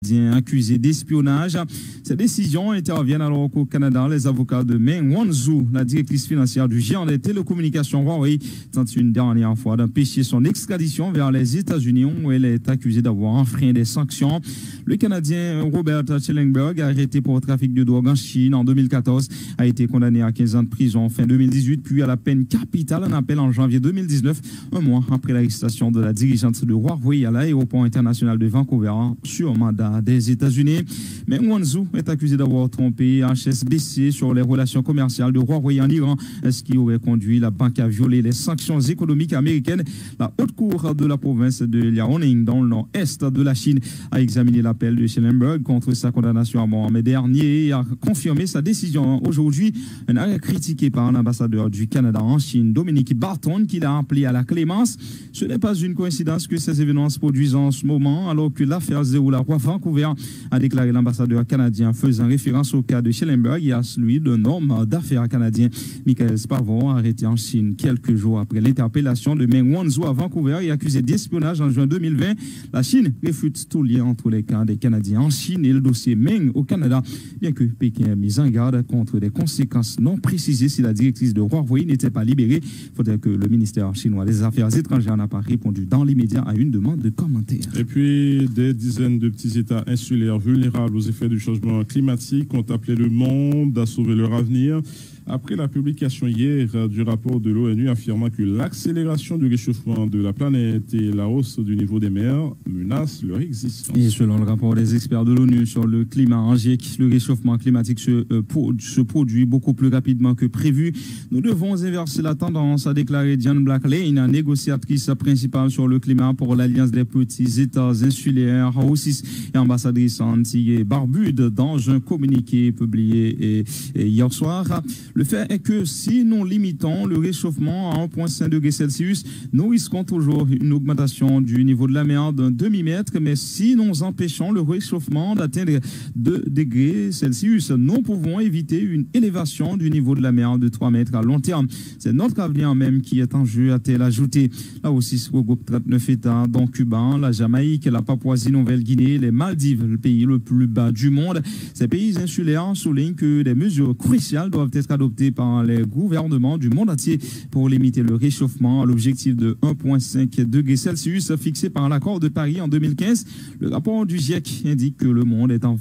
Canadiens accusés d'espionnage. Ces décisions interviennent alors qu'au Canada, les avocats de Meng Wanzhou, la directrice financière du géant des télécommunications Huawei, tentent une dernière fois d'empêcher son extradition vers les États-Unis où elle est accusée d'avoir enfreint des sanctions. Le Canadien Robert Schellenberg, arrêté pour trafic de drogue en Chine en 2014, a été condamné à 15 ans de prison fin 2018, puis à la peine capitale en appel en janvier 2019, un mois après l'arrestation de la dirigeante de Huawei à l'aéroport international de Vancouver sur mandat des États-Unis. Mais Wanzhou est accusé d'avoir trompé HSBC sur les relations commerciales de Huawei en Iran, ce qui aurait conduit la banque à violer les sanctions économiques américaines. La haute cour de la province de Liaoning, dans le nord-est de la Chine, a examiné l'appel de Schellenberg contre sa condamnation à mort en mai dernier et a confirmé sa décision aujourd'hui. Un arrêt critiqué par l'ambassadeur du Canada en Chine, Dominique Barton, qui l'a appelé à la clémence. Ce n'est pas une coïncidence que ces événements se produisent en ce moment, alors que l'affaire se déroule à Vancouver, a déclaré l'ambassadeur canadien, faisant référence au cas de Schellenberg et à celui d'un homme d'affaires canadien, Michael Spavor, arrêté en Chine quelques jours après l'interpellation de Meng Wanzhou à Vancouver et accusé d'espionnage en juin 2020. La Chine réfute tout lien entre les cas des Canadiens en Chine et le dossier Meng au Canada, bien que Pékin ait mis en garde contre des conséquences non précisées si la directrice de Huawei n'était pas libérée. Il faudrait que le ministère chinois des Affaires étrangères n'a pas répondu dans l'immédiat à une demande de commentaire. Et puis, des dizaines de petits États insulaires vulnérables aux effets du changement climatique ont appelé le monde à sauver leur avenir. Après la publication hier du rapport de l'ONU affirmant que l'accélération du réchauffement de la planète et la hausse du niveau des mers menacent leur existence. Et selon le rapport des experts de l'ONU sur le climat en GIEC, le réchauffement climatique se produit beaucoup plus rapidement que prévu. Nous devons inverser la tendance, a déclaré Diane Blacklane, négociatrice principale sur le climat pour l'Alliance des petits États insulaires, OSIS, et ambassadrice en Antilles et Barbude, dans un communiqué publié hier soir. Le fait est que si nous limitons le réchauffement à 1,5 degré Celsius, nous risquons toujours une augmentation du niveau de la mer d'un demi-mètre, mais si nous empêchons le réchauffement d'atteindre 2 degrés Celsius, nous pouvons éviter une élévation du niveau de la mer de 3 mètres à long terme. C'est notre avenir même qui est en jeu, a-t-elle ajouté. Là aussi, ce regroupe 39 États, dont Cuba, la Jamaïque, la Papouasie-Nouvelle-Guinée, les Maldives, le pays le plus bas du monde. Ces pays insulaires soulignent que des mesures cruciales doivent être adoptées par les gouvernements du monde entier pour limiter le réchauffement à l'objectif de 1,5 degré Celsius fixé par l'accord de Paris en 2015. Le rapport du GIEC indique que le monde est en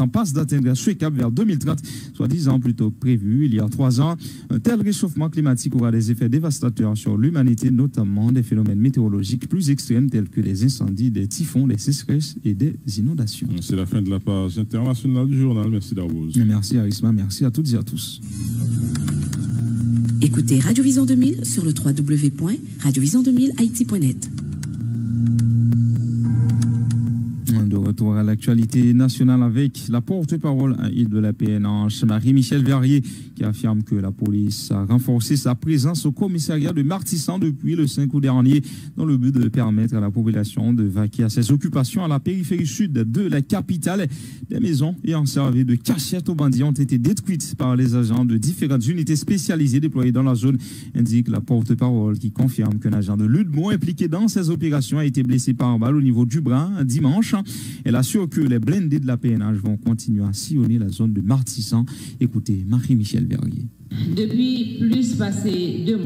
passe d'atteindre ce cap vers 2030, soit 10 ans plus tôt que prévu il y a 3 ans. Un tel réchauffement climatique aura des effets dévastateurs sur l'humanité, notamment des phénomènes météorologiques plus extrêmes tels que les incendies, des typhons, des sécheresses et des inondations. C'est la fin de la page internationale du journal. Merci Darboz. Merci Arisma, merci à toutes et à tous. Écoutez Radio Vision 2000 sur le www.radiovision2000haiti.net. De retour à l'actualité nationale avec la porte-parole à Île de la PNH, Marie-Michel Verrier, qui affirme que la police a renforcé sa présence au commissariat de Martissan depuis le 5 août dernier dans le but de permettre à la population de vaquer à ses occupations à la périphérie sud de la capitale. Des maisons ayant servi de cachette aux bandits ont été détruites par les agents de différentes unités spécialisées déployées dans la zone, indique la porte-parole, qui confirme qu'un agent de l'UDMO impliqué dans ces opérations a été blessé par balle au niveau du bras dimanche. Elle assure que les blindés de la PNH vont continuer à sillonner la zone de Martissan. Écoutez Marie-Michel Verrier. Depuis plus passé 2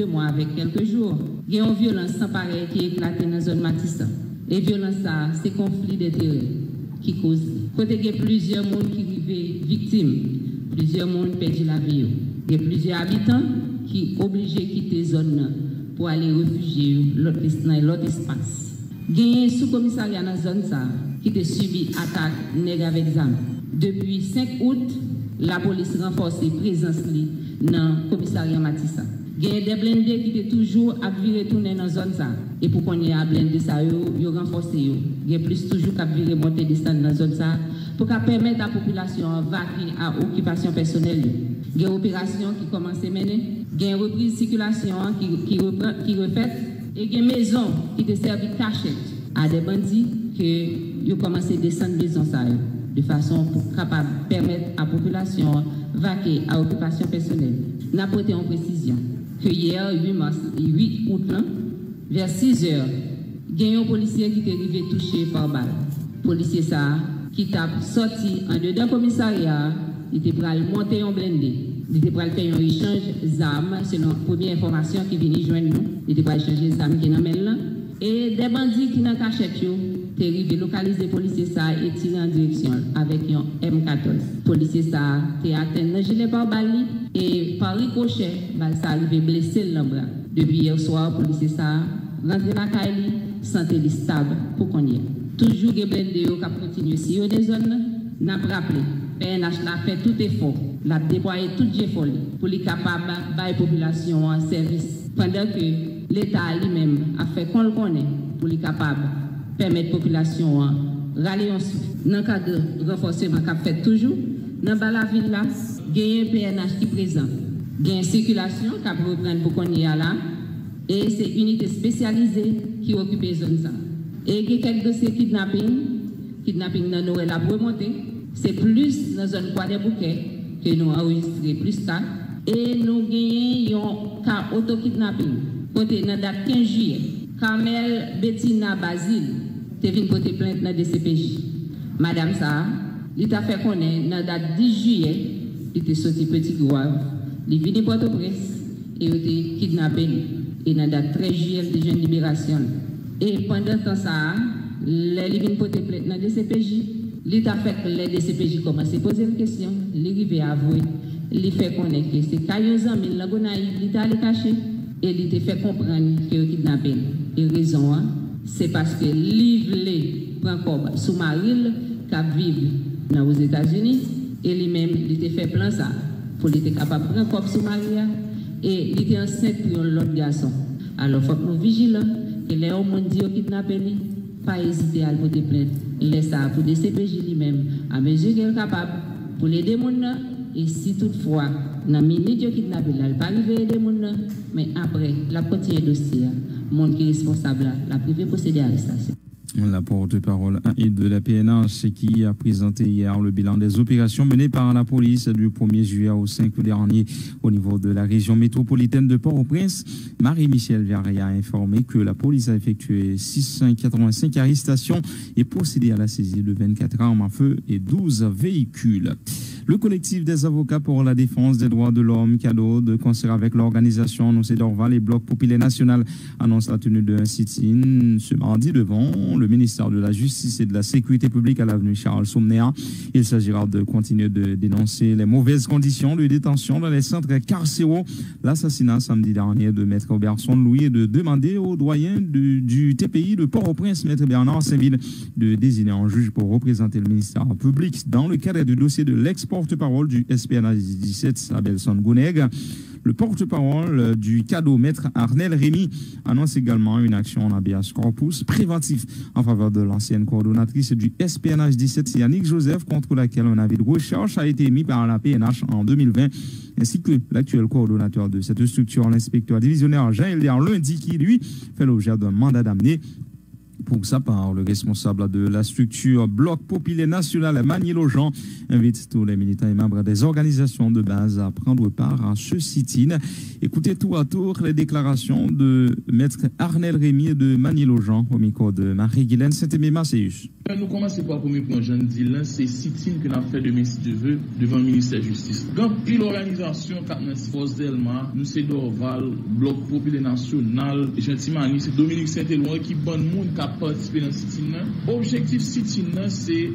mois avec quelques jours, il y a une violence sans pareil qui éclate dans la zone Martissan. Et violence, c'est conflit d'intérêts qui cause. Côté il y a plusieurs monde qui vivent victimes, plusieurs monde perdent la vie. Il y a plusieurs habitants qui sont obligés de quitter la zone pour aller réfugier dans l'autre espace. Il y a un sous-commissariat dans la zone qui a subi attaque nègre avec ZAM. Depuis 5 août, la police renforce la présence dans le commissariat Martissan. Il y a des blindés qui étaient toujours à retourner dans la zone. Et pour qu'on ait à blinder ça, ils renforcent. Il y a plus toujours qu'à monter descendre dans la zone pour permettre à la population de vaquer à l'occupation personnelle. Il y a une opération qui commence à mener. Il y a une reprise de circulation qui refait. Et il y a des maisons qui te servent de cachette à des bandits qui ont commencé à descendre des maisons de façon pour permettre à la population de vaquer à l'occupation personnelle. Nous avons prêté en précision que hier, 8 août, vers 6 heures, il y a un policier qui est arrivé touché par balle. policier ça qui t'a sorti en dedans commissariat, il était prêt à monter en blindé. Il était prêt à faire un échange d'armes selon la première information qui venait joindre nous. Il était prêt à échanger des armes qui n'en là. Et des bandits qui n'ont cachette, t'es arrivé localiser les policiers ça et tirer en direction avec un M14. Policier ça, t'es atteint dans gilet par balle et par ricochet, ça arrivé blessé le bras. Depuis hier soir, policier ça rentre dans la caille, santé stable pour qu'on y ait. Toujours des blindés qui continuent si des zones, n'a pas rappelé. PNH l'a fait tout effort, l'a déployé toute folie pour les capables de la population en service. Pendant que l'État lui-même a fait qu'on le connaît pour les capables de permettre la population de râler ensuite. Dans le cadre de renforcement qu'a fait toujours, dans la ville là, il y a un PNH qui est présent. Il y a une circulation qui a reprendre pour qu'on y ait là. Et c'est une unité spécialisée qui occupe les zones. Et il y a quelques dossiers kidnapping dans nous là pour remonter. C'est plus dans la zone Croix des Bouquets que nous enregistrons plus ça. Et nous gagnons un cas auto-kidnapping. Côté dans la date 15 juillet, Carmel Bettina Basile te venu porter plainte dans la DCPJ. Madame ça, il t'a fait connaître dans la date 10 juillet, il était sorti petit grave. Il est venu Port-au-Prince et il a été kidnappé. Et dans la date 13 juillet, il y a une libération. Et pendant ce temps, ça, les venu porter plainte dans la DCPJ. L'État fait que les DCPJ commencent à poser une question, l'arrivé à avouer, il fait connaître que c'est Caillons en mille, l'État a caché, et il fait comprendre que le kidnappé. Et raison, c'est parce que l'Ivlé prend comme sous-marine qui vit aux États-Unis, et lui-même, il fait plan ça, pour être capable de prendre comme sous-marine, et il était enceinte pour l'autre garçon. Alors, il faut que nous vigilons, que les hommes dit au kidnappé, pas hésiter à porter plainte. Laisse ça pour des CPJ lui-même, à mesure qu'elle est capable, pour aider les gens. Et si toutefois, dans la minute de kidnappé, elle ne pas arriver à aider les gens, mais après, la continue le dossier, le monde qui est responsable, la privée procéder à l'arrestation. La porte-parole de la PNH qui a présenté hier le bilan des opérations menées par la police du 1er juillet au 5 dernier au niveau de la région métropolitaine de Port-au-Prince. Marie-Michel Verrier a informé que la police a effectué 685 arrestations et procédé à la saisie de 24 armes à feu et 12 véhicules. Le collectif des avocats pour la défense des droits de l'homme, cadeau de concert avec l'organisation annoncée d'Orval et Bloc Populaire National, annonce la tenue d'un sit-in ce mardi devant le ministère de la Justice et de la Sécurité publique à l'avenue Charles Somnéa. Il s'agira de continuer de dénoncer les mauvaises conditions de détention dans les centres carcéraux, l'assassinat samedi dernier de Maître Auberson Louis et de demander au doyen du TPI de Port-au-Prince, Maître Bernard Saint-Ville, de désigner un juge pour représenter le ministère public dans le cadre du dossier de l'ex-porte-parole du SPNH 17, Abelson Gouneg. Le porte-parole du cadeau, Maître Arnel Rémy, annonce également une action en habeas corpus préventif en faveur de l'ancienne coordonnatrice du SPNH 17, Yannick Joseph, contre laquelle un avis de recherche a été émis par la PNH en 2020, ainsi que l'actuel coordonnateur de cette structure, l'inspecteur divisionnaire Jean-Hélder Lundi, qui lui fait l'objet d'un mandat d'amener. Pour sa part, le responsable de la structure Bloc Populaire National, Manielo Jean, invite tous les militants et membres des organisations de base à prendre part à ce sit-in. Écoutez tour à tour les déclarations de Maître Arnel Rémy et de Manielo Jean au micro de Marie-Guylaine Saint-Aimé-Macéus. Nous commençons par le premier point, Jean dit là, c'est sit-in que nous avons fait demain, si Dieu veut, devant le ministère de la Justice. Quand puis l'organisation, Force Delma, nous c'est Dorval, Bloc Populaire National, Gentilmani, c'est Dominique Saint-Éloi qui bonne monde qui a participé dans ce sit-in. Objectif sit-in, c'est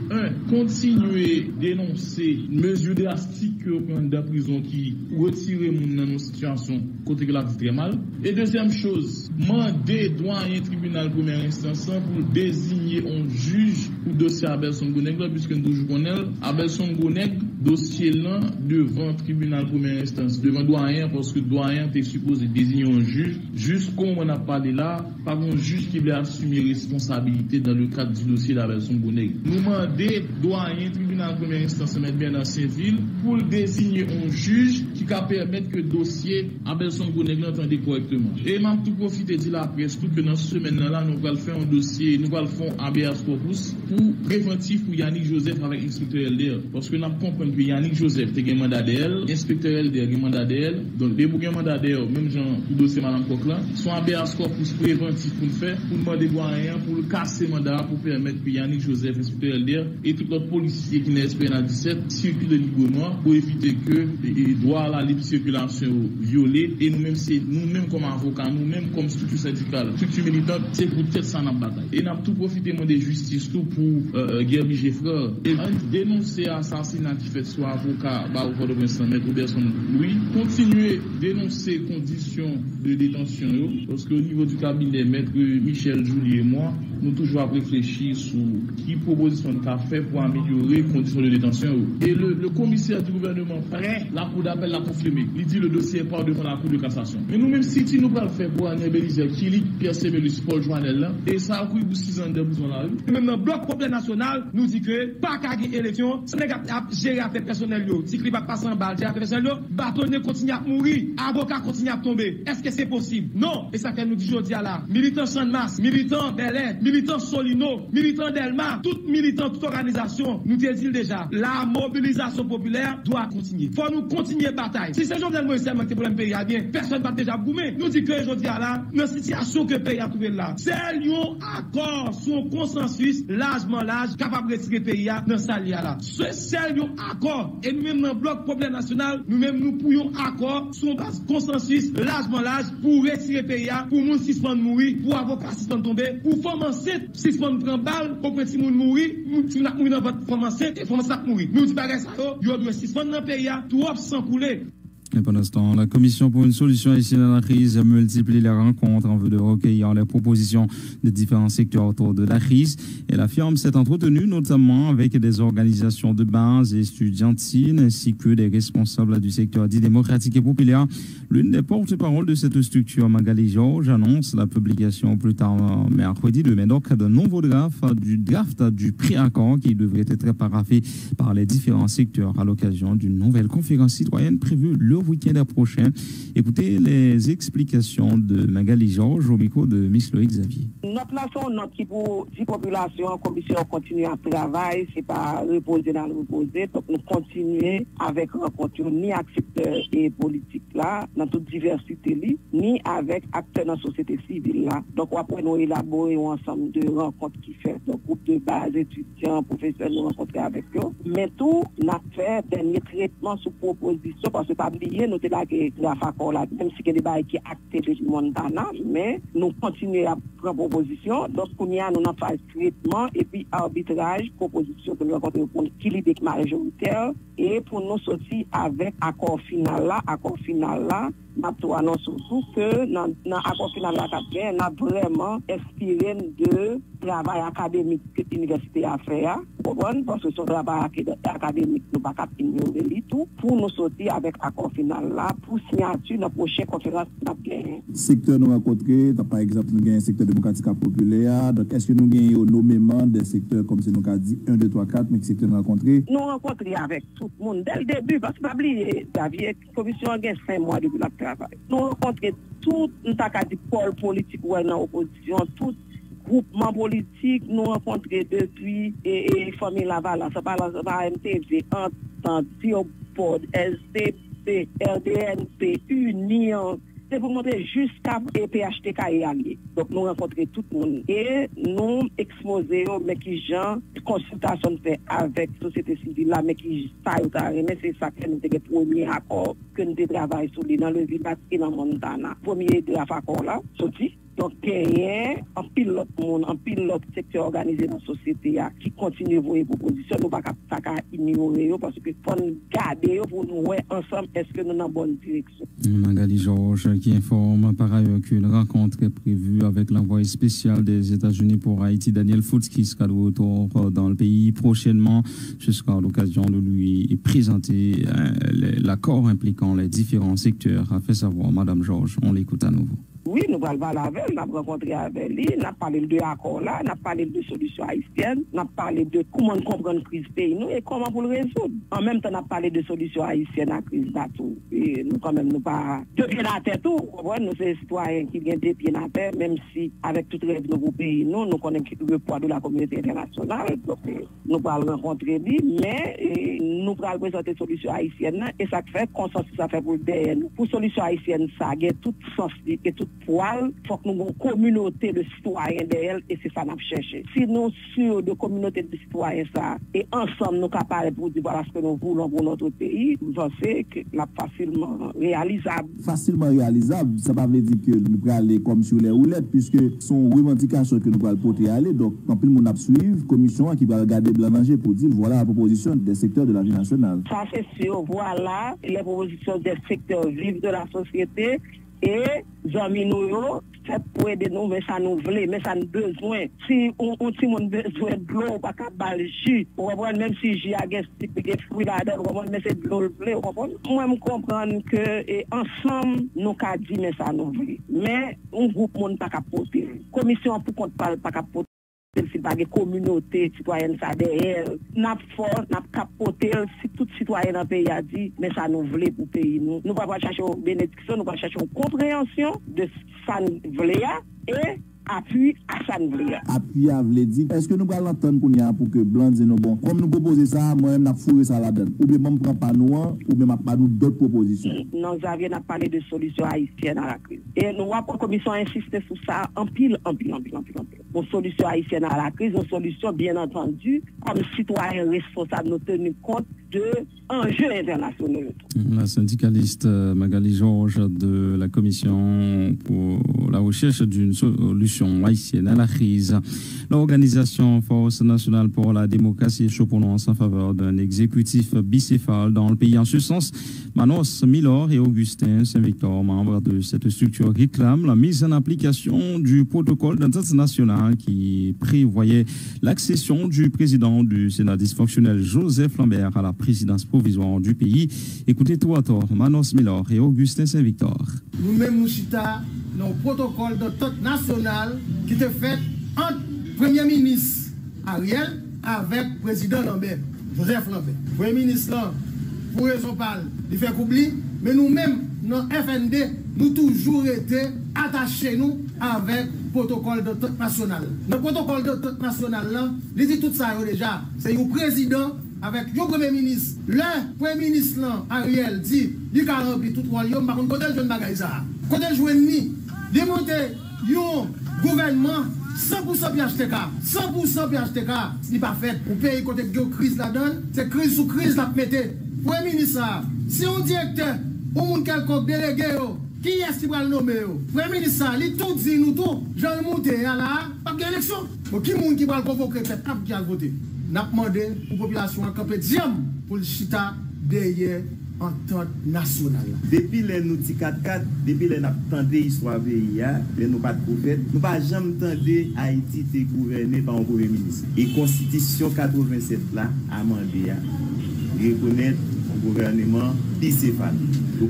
continuer à dénoncer une mesure drastique que prend de la prison qui retire les gens dans nos situations côté que la vie très mal. Et deuxième chose, demander doyen tribunal première instance pour désigner un juge pour dossier Abelson Gouneg, puisque nous toujours connaissons Abelson Gouneg, dossier là devant tribunal première instance, devant doyen, parce que doyen était supposé désigner un juge. Juste comme on a parlé là, pas un juge qui veut assumer responsabilité dans le cadre du dossier d'Abelson Gouneg. Nous demandons doyen tribunal première instance, M. Bernard Saint-Ville, pour désigner un juge qui va permettre que le dossier Abelson Gouneg l'entende correctement. Et même tout profiter de la presse, tout que dans ce semaine-là, nous allons faire un dossier, nous allons faire un habeas corpus justice pour préventif pour Yannick Joseph avec inspecteur LDR. Parce que nous comprenons que Yannick Joseph a un mandat d'elle, inspecteur LDR a un mandat d'elle. Donc, les bouquins mandat d'elle, même Jean, pour dossier Mme Coquelin, sont en BA corpus préventif pour le faire, pour demander rien, pour le casser mandat, pour permettre que Yannick Joseph, inspecteur LDR, et tout l'autre policier qui n'est pas 17 circulent librement pour éviter que les droits à la libre circulation violés. Et nous-mêmes comme avocats, nous-mêmes comme structure syndicale, structure militante, c'est pour tête ça dans la bataille. Et nous avons tout profité de justice tout pour Guerbi Geffreur. Et dénoncer l'assassinat qui fait soit avocat, au Fort de Vincent, Maître Robertson Louis, continuer à dénoncer les conditions de détention, parce qu'au niveau du cabinet, Maître Michel, Julie et moi, nous toujours à réfléchir sur qui proposition nous a fait pour améliorer les conditions de détention. Et le commissaire du gouvernement prêt, la cour d'appel l'a confirmé. Il dit le dossier part devant la cour de cassation. Mais nous-mêmes, si nous pouvons le faire pour Agnès Belizer, Kili, Pierre Sebelus, Paul Joannel, et ça a coûté 6 ans de besoin là. Même dans le bloc problème national, nous dit que pas qu'à gagner élection, ce n'est pas gérer affaires personnelles. Si il va passer en balle, gérer affaires personnelles, bâtonnier continue à mourir, avocat continue à tomber. Est-ce que c'est possible? Non. Et ça qu'elle nous dit aujourd'hui là. Militant Sanmas, militant Bel-Air, militant Solino, militant Delma, toute militant, toute organisation, nous te dit déjà, la mobilisation populaire doit continuer. Faut nous continuer la bataille. Si c'est Jovenel Moïse qui pour le pays, bien, personne ne va déjà boumer. Nous dit que aujourd'hui là, dans la situation que le pays a trouvé là, c'est un accord sur un consensus largement large capable de retirer le pays dans sa lia là. C'est un accord. Et nous-mêmes dans le bloc problème national, nous-mêmes nous pourrions accord sur un consensus largement large pour retirer le pays, pour nous suspendre mourir, pour avocat suspendre tomber, pour femme enceinte suspendre prendre balle, pour que si nous mourir, si nous mourir dans votre femme enceinte, et femme enceinte mourir. Nous disons pas ça, yo doit suspendre dans le pays, tout sans couler. Et pendant ce temps, la Commission pour une solution haïtienne à la crise a multiplié les rencontres en vue de recueillir les propositions de différents secteurs autour de la crise. Elle affirme s'être entretenue notamment avec des organisations de base et estudiantines ainsi que des responsables du secteur dit démocratique et populaire. L'une des porte-paroles de cette structure, Magali Georges, annonce la publication plus tard mercredi de donc d'un nouveau draft du préaccord qui devrait être paraphé par les différents secteurs à l'occasion d'une nouvelle conférence citoyenne prévue le week-end prochain. Écoutez les explications de Magali Georges au micro de Miss Loïc Xavier. Notre nation, notre type de population, commission continue à travailler, c'est pas reposer dans le reposer. Donc nous continuons avec rencontre ni avec secteur et politique là, dans toute diversité, ni avec acteurs dans la société civile là. Donc après nous élaborer un ensemble de rencontres qui fait donc groupe de base, étudiants, professeurs, nous rencontrer avec eux. Mais tout, n'a fait dernier traitement sous proposition parce que pas oublier, nous avons la FACOR là, même si il y a des bails qui actent de Montana, mais nous continuons à prendre proposition. Donc, nous avons fait traitement et puis arbitrage, proposition de nous rencontrer pour l'équilibre majoritaire et pour nous sortir avec accord final là, nous annonce surtout que dans l'accord final là, on a vraiment inspiré de travail académique que l'université a fait, parce que son travail académique, nous ne pouvons pas ignorer tout, pour nous sortir avec l'accord final là, pour signature dans la prochaine conférence qu'on a gagné. Secteur nous rencontré, par exemple, nous avons un secteur démocratique populaire, donc est-ce que nous avons nommément des secteurs comme c'est nous avons dit 1, 2, 3, 4, mais que secteur nous rencontré? Nous rencontrons avec tout le monde dès le début, parce que pas oublier, Xavier, la commission a gagné 5 mois depuis le travail. Nous rencontrons tout le pôle politique ou dans l'opposition, tout groupement politique, nous rencontrons depuis et famille Laval, ça parle MTV, Entente, Biopod, SDP, RDNP, Union. C'est pour montrer jusqu'à PHTK et alliés. Donc nous rencontrons tout le monde et nous exposer mais qui gens consultation fait avec la société civile là mais qui ça mais c'est ça que nous avons premier accord que nous travaillons sur dans le village et dans Montana. Premier de la FACOR là sorti. Donc, il y a un pilote monde, un pilote secteur organisé dans la société qui continue à voir les propositions. Nous ne pouvons pas ignorer parce que pour nous garder, pour nous voir ensemble, est-ce que nous sommes dans la bonne direction. Magali Georges qui informe par ailleurs qu'une rencontre est prévue avec l'envoyé spécial des États-Unis pour Haïti, Daniel Foots, qui sera de retour dans le pays prochainement. Ce sera l'occasion de lui présenter l'accord impliquant les différents secteurs, a fait savoir Madame Georges. On l'écoute à nouveau. Oui, nous allons parler avec elle, nous avons rencontré avec lui, nous avons parlé de accord là, nous avons parlé de solutions haïtiennes, nous avons parlé de comment comprendre la crise pays nous et comment pour le résoudre. En même temps, nous avons parlé de solutions haïtiennes à la crise d'atout. Et nous, quand même, nous pas deux pieds dans la tête tout. Nous, c'est des citoyens qui viennent deux pieds dans la tête, même si, avec tout le reste de nos pays, nous connaissons le poids de la communauté internationale. Donc, nous allons rencontrer lui, mais nous allons présenter des solutions haïtiennes et ça fait consensus, ça fait pour le DN. Pour solutions haïtiennes, ça a tout sens et tout poil, il faut que nous ayons une communauté de citoyens d'elle et c'est ça qu'on a cherché. Si nous sommes de communauté de citoyens ça, et ensemble nous capables pour dire voilà ce que nous voulons pour notre pays, je sais que c'est facilement réalisable. Facilement réalisable, ça ne veut pas dire que nous allons aller comme sur les roulettes, puisque son revendication que nous allons porter aller, donc quand plus le monde a suivi, commission qui va regarder blanc manger pour dire voilà la proposition des secteurs de la vie nationale. Ça c'est sûr, voilà les propositions des secteurs vifs de la société. Et amis nous fait pour aider nous mais ça nous voulait mais ça nous besoin si on besoin de l'eau pas qu'à balle jus même si j'ai à gastrique des fruits là-dedans mais c'est de l'eau le plaît moi me comprendre que et ensemble nous qu'a dit mais ça nous voulait mais un groupe monde pas qu'à porter commission pour compte pas qu'à porter si pas de communauté citoyenne ça derrière n'a fort n'a capoter si tout citoyen dans pays a dit mais ça nous voulait pour pays nous pas chercher une bénédiction nous pas chercher une compréhension de ça nous voulait et appui à ça nous voulait appui à veut dire est-ce que nous allons entendre pour que blanc dit non bon comme nous proposer ça moi même n'a fourré ça là-dedans ou bien même prend pas nous ou bien pas nous d'autres propositions non Xavier n'a parlé de solutions haïtiennes à la crise et nous la commission insisté sur ça en pile pour solution haïtienne à la crise, une solution bien entendu comme citoyen responsable nous tenir compte de enjeux internationaux. La syndicaliste Magali Georges de la commission pour la recherche d'une solution haïtienne à la crise. L'organisation Force nationale pour la démocratie se prononce en faveur d'un exécutif bicéphale dans le pays. En ce sens, Manos Milor et Augustin Saint-Victor, membres de cette structure, réclament la mise en application du protocole d'entente nationale qui prévoyait l'accession du président du Sénat dysfonctionnel Joseph Lambert à la présidence provisoire du pays. Écoutez tout à tort, Manos Milor et Augustin Saint-Victor. Nous-mêmes, nous citons dans le protocole d'entente nationale qui était fait entre Premier ministre Ariel avec le président Lambert, Joseph Lambert. Premier ministre, là, pour raison parle, il fait qu'oubli, mais nous-mêmes, dans FND, nous toujours été attachés nous avec le protocole d'entente nationale. Le protocole d'entente nationale, là, il dit tout ça déjà. C'est le président avec le premier ministre. Le premier ministre, là, Ariel, dit, il a rempli tout le royaume, par contre, côté le jeune bagaille ça. Côté le joueur ni, démonter un gouvernement 100% PHTK, 100% PHTK, ce n'est pas fait pour payer côté de crise là-dedans, c'est crise sous crise la mettez. Premier ministre, si on directeur, ou un quelconque délégué, qui est-ce qui va le nommer? Premier ministre, il tout dit nous tout, j'en monté à la, pas d'élection. Donc qui est-ce qui va le convoquer, qui a voté? N'a demandé aux populations à camper diam pour le chita derrière entente nationale. Depuis les nous 4-4, depuis les nous attendons l'histoire pays, les nous pas de prophète, nous pas jamais entendu Haïti être gouverné par un premier ministre. Et Constitution 87 là, amendé, reconnaître un gouvernement bicéphale,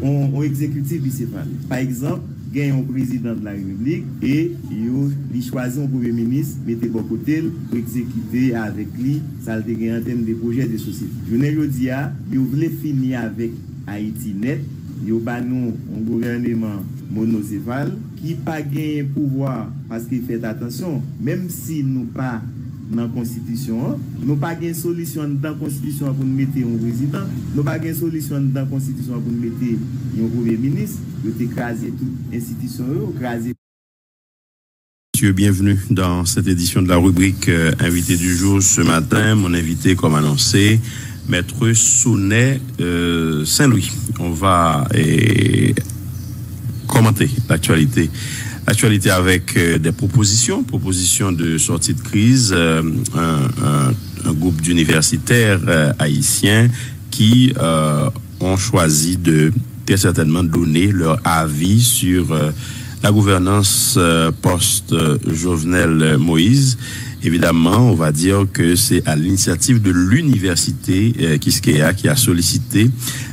un exécutif bicéphale. Par exemple, il y a un président de la République et il choisit un premier ministre, mettez bon côté pour exécuter avec lui, ça a été en termes de projets de société. Je ne dis pas, il voulait finir avec Haïti net, il y a un gouvernement monocéphale qui n'a pas gagné pouvoir parce qu'il fait attention, même si nous pas dans la Constitution, nous n'avons pas de solution dans la Constitution pour nous mettre un président, nous n'avons pas de solution dans la Constitution pour nous mettre un premier ministre, nous avons écrasé toute institution, écrasé. Monsieur, bienvenue dans cette édition de la rubrique invité du jour ce matin. Mon invité, comme annoncé, Maître Sounet Saint-Louis. On va commenter l'actualité. Actualité avec des propositions de sortie de crise, un groupe d'universitaires haïtiens qui ont choisi de très certainement donner leur avis sur la gouvernance post-Jovenel Moïse. Évidemment, on va dire que c'est à l'initiative de l'université Quisqueya qui a sollicité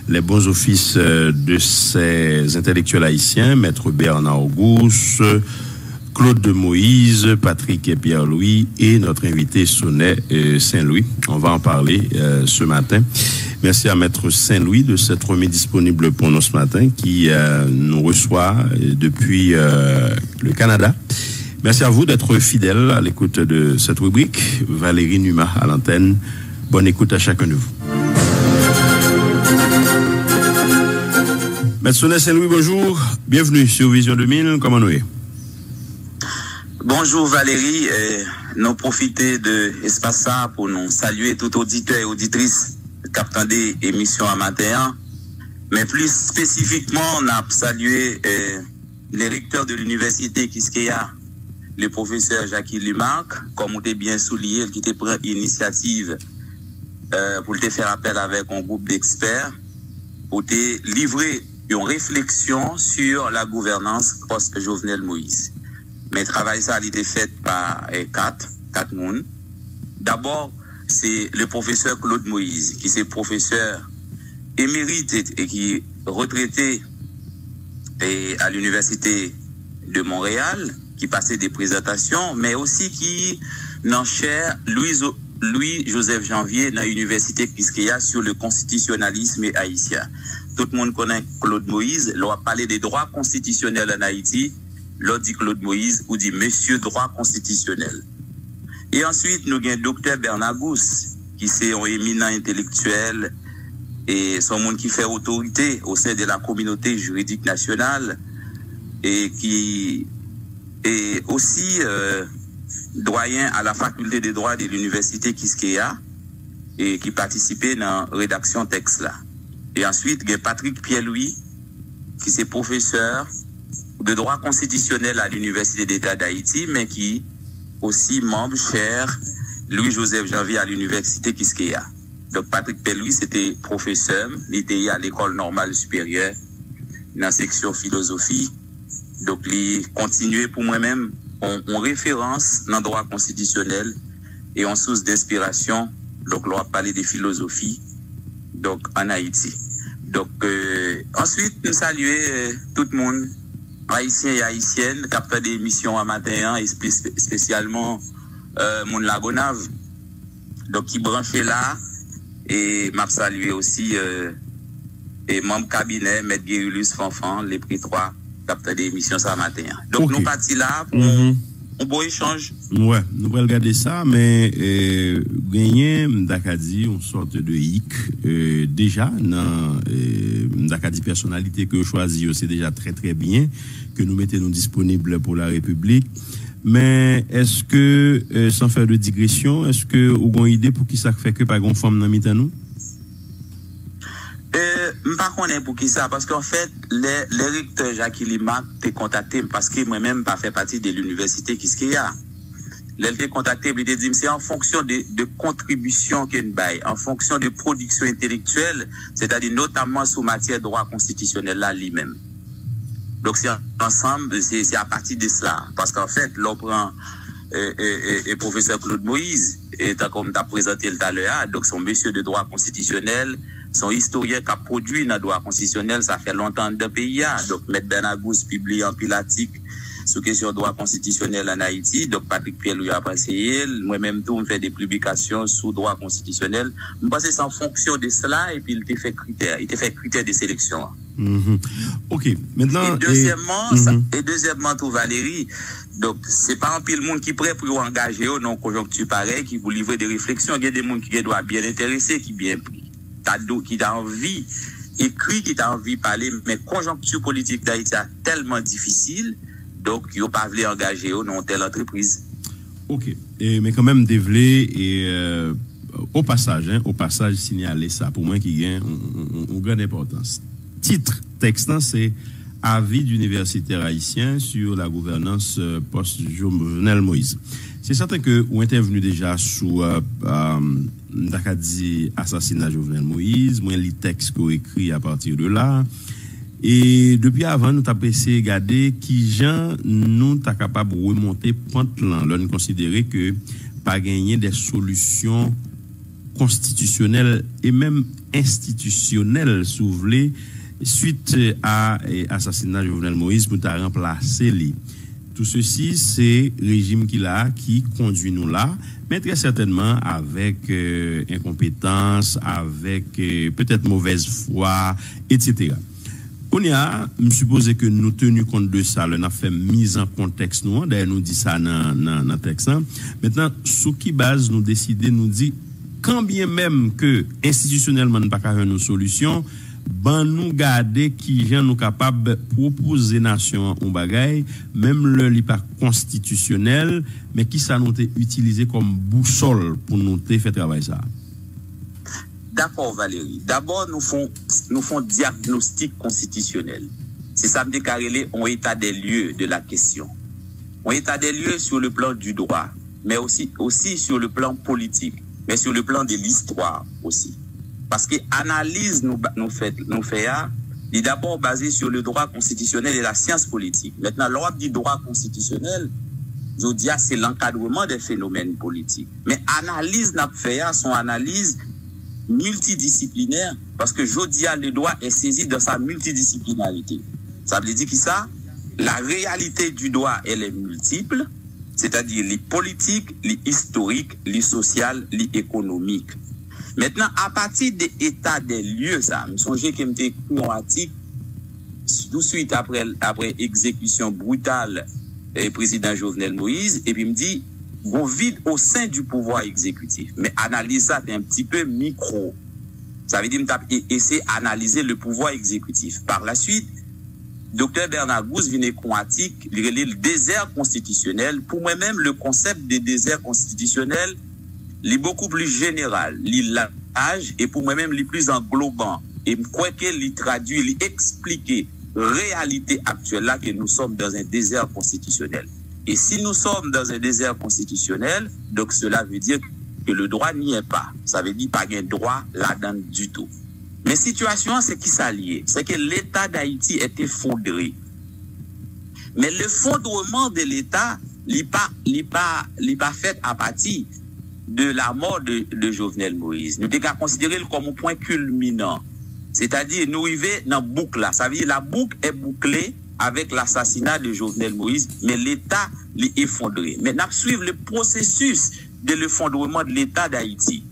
les bons offices de ces intellectuels haïtiens, Maître Bernard Auguste, Claude de Moïse, Patrick et Pierre-Louis et notre invité Sonnet Saint-Louis. On va en parler ce matin. Merci à Maître Saint-Louis de s'être remis disponible pour nous ce matin, qui nous reçoit depuis le Canada. Merci à vous d'être fidèles à l'écoute de cette rubrique. Valérie Numa à l'antenne. Bonne écoute à chacun de vous. Maître Sonnet Saint-Louis, bonjour. Bienvenue sur Vision 2000. Comment nous est? Bonjour Valérie. Nous profitons de l'espace pour nous saluer tout auditeur et auditrice qui attendent des émissions à matin. Mais plus spécifiquement, on a salué les recteurs de l'université Quisqueya, le professeur Jacques Lumarc, comme on t'a bien souligné, qui t'a pris l'initiative pour te faire appel avec un groupe d'experts, pour te livrer une réflexion sur la gouvernance post-Jovenel Moïse. Mais le travail, ça a été fait par quatre personnes. D'abord, c'est le professeur Claude Moïse, qui est professeur émérite et qui est retraité à l'université de Montréal, qui passait des présentations, mais aussi qui n'en cher Louis-Joseph Janvier dans l'université Quisqueya sur le constitutionnalisme haïtien. Tout le monde connaît Claude Moïse. L'on a parlé des droits constitutionnels en Haïti. L'on dit Claude Moïse ou dit Monsieur droit constitutionnel. Et ensuite, nous avons Dr Bernard Auguste, qui est un éminent intellectuel et son monde qui fait autorité au sein de la communauté juridique nationale et qui est aussi doyen à la faculté des droits de l'université Quisqueya et qui participait dans la rédaction texte là. Et ensuite, il y a Patrick Pierre-Louis, qui est professeur de droit constitutionnel à l'Université d'État d'Haïti, mais qui aussi membre cher Louis-Joseph Janvier à l'Université Quisqueya. Donc Patrick Pierre-Louis, c'était professeur, il était à l'école normale supérieure, dans la section philosophie. Donc il continuait pour moi-même en référence dans le droit constitutionnel et en source d'inspiration. Donc on va parler de philosophie donc en Haïti. Donc ensuite nous saluer tout le monde, haïtiens et haïtiennes, qui fait des émissions à matin et spécialement mon Lagonave, donc qui branché là, et m'a salué aussi et membre cabinet Maître Guérulus Fanfan, les prix 3, qui fait des émissions ça matin. Donc nous partis là pour un beau échange. Ouais, nous allons regarder ça, mais gagner Mdakadi, une sorte de hic, déjà, dans Mdakadi personnalité que choisi, c'est déjà très très bien, que nous mettons disponibles pour la République. Mais est-ce que, sans faire de digression, est-ce que vous avez une idée pour qui ça fait que pas une femme dans le nous? Par contre, pour qui ça? Parce qu'en fait, les recteurs Jacques Limac t'ont contacté parce que moi-même pas fait partie de l'université Quisqueya. Ils t'ont contacté, ils t'ont dit c'est en fonction de contributions qu'il baille, en fonction de production intellectuelle, c'est-à-dire notamment sous matière de droit constitutionnel là lui-même. Donc c'est ensemble, c'est à partir de cela. Parce qu'en fait, l'on prend et professeur Claude Moïse, et comme tu as présenté tout à l'heure, donc son monsieur de droit constitutionnel, son historien qui a produit dans le droit constitutionnel, ça fait longtemps dans le pays. Donc, M. Bernard Auguste publie un pilatique sur question de droit constitutionnel en Haïti. Donc, Patrick Pierre-Louis a passé, moi-même, tout, me fait des publications sur droit constitutionnel. Je pense que c'est en fonction de cela, et puis il te fait critères de sélection. Ok, maintenant. Et deuxièmement, tout Valérie, donc, c'est pas un pile monde qui est prêt pour engager dans conjoncture pareil, qui vous livrer des réflexions. Il y a des gens qui doivent bien intéresser, qui bien pris. Qui a envie, écrit, qui a envie de parler, mais conjoncture politique d'Haïti est tellement difficile, donc ils n'ont pas voulu engager dans telle entreprise. Ok, mais quand même développer et au passage signaler ça pour moi qui gagne une grande importance. Titre texte, c'est avis d'universitaire haïtien sur la gouvernance post-Jovenel Moïse. C'est certain que vous intervenu déjà sous Dakadi assassinat Jovenel Moïse, moi les textes qu'on écrit à partir de là, Et depuis avant, nous avons essayé de regarder qui gens nous sommes capables de remonter pente là. Nous considérer que pas gagner des solutions constitutionnelles et même institutionnelles soulevées suite à l'assassinat de Jovenel Moïse pour remplacer les. Tout ceci, c'est le régime qui conduit nous là, mais très certainement avec incompétence, avec peut-être mauvaise foi, etc. On y a, je suppose que nous tenu compte de ça, on a fait mise en contexte, nous, d'ailleurs nous dit ça dans le texte. Maintenant, sous qui base nous décider, nous dit, quand bien même que institutionnellement nous pas qu'à une solution, ben nous garder qui gens nous capable proposer nation en bagaille même le li pas constitutionnel mais qui ça nous utilisé comme boussole pour nous faire travail ça. D'accord Valérie. D'abord nous font diagnostic constitutionnel. C'est ça me déclarer en état des lieux de la question. En état des lieux sur le plan du droit, mais aussi sur le plan politique, mais sur le plan de l'histoire aussi. Parce que l'analyse nous fait est d'abord basée sur le droit constitutionnel et la science politique. Maintenant, l'ordre du droit constitutionnel, je dis, c'est l'encadrement des phénomènes politiques. Mais analyse n'a fait son analyse multidisciplinaire parce que je dis, le droit est saisi dans sa multidisciplinarité. Ça veut dire que ça, la réalité du droit, elle est multiple, c'est-à-dire les politiques, les historiques, les sociales, les économiques. Maintenant, à partir de l'état des lieux, ça, je me souviens que j'étais écrit un article tout de suite après exécution brutale du président Jovenel Moïse, et puis me dit, bon vide au sein du pouvoir exécutif. Mais analyse ça, c'est un petit peu micro. Ça veut dire, essayer d'analyser le pouvoir exécutif. Par la suite, Dr Bernard Gousse vient écrire un article, le désert constitutionnel. Pour moi-même, le concept de désert constitutionnel, est beaucoup plus général, large et pour moi-même les plus englobant. Et je crois qu'il traduit, il explique la réalité actuelle là que nous sommes dans un désert constitutionnel. Et si nous sommes dans un désert constitutionnel, donc cela veut dire que le droit n'y est pas. Ça veut dire pas de droit là-dedans du tout. Mais situation, c'est qui s'allie, c'est que l'État d'Haïti est effondré. Mais l'effondrement de l'État n'est pas fait à partir de la mort de Jovenel Moïse. Nous devons considérer comme un point culminant. C'est-à-dire, nous arrivons dans la boucle là. Ça veut dire la boucle est bouclée avec l'assassinat de Jovenel Moïse, mais l'État est effondré. Maintenant, suivre le processus de l'effondrement de l'État d'Haïti.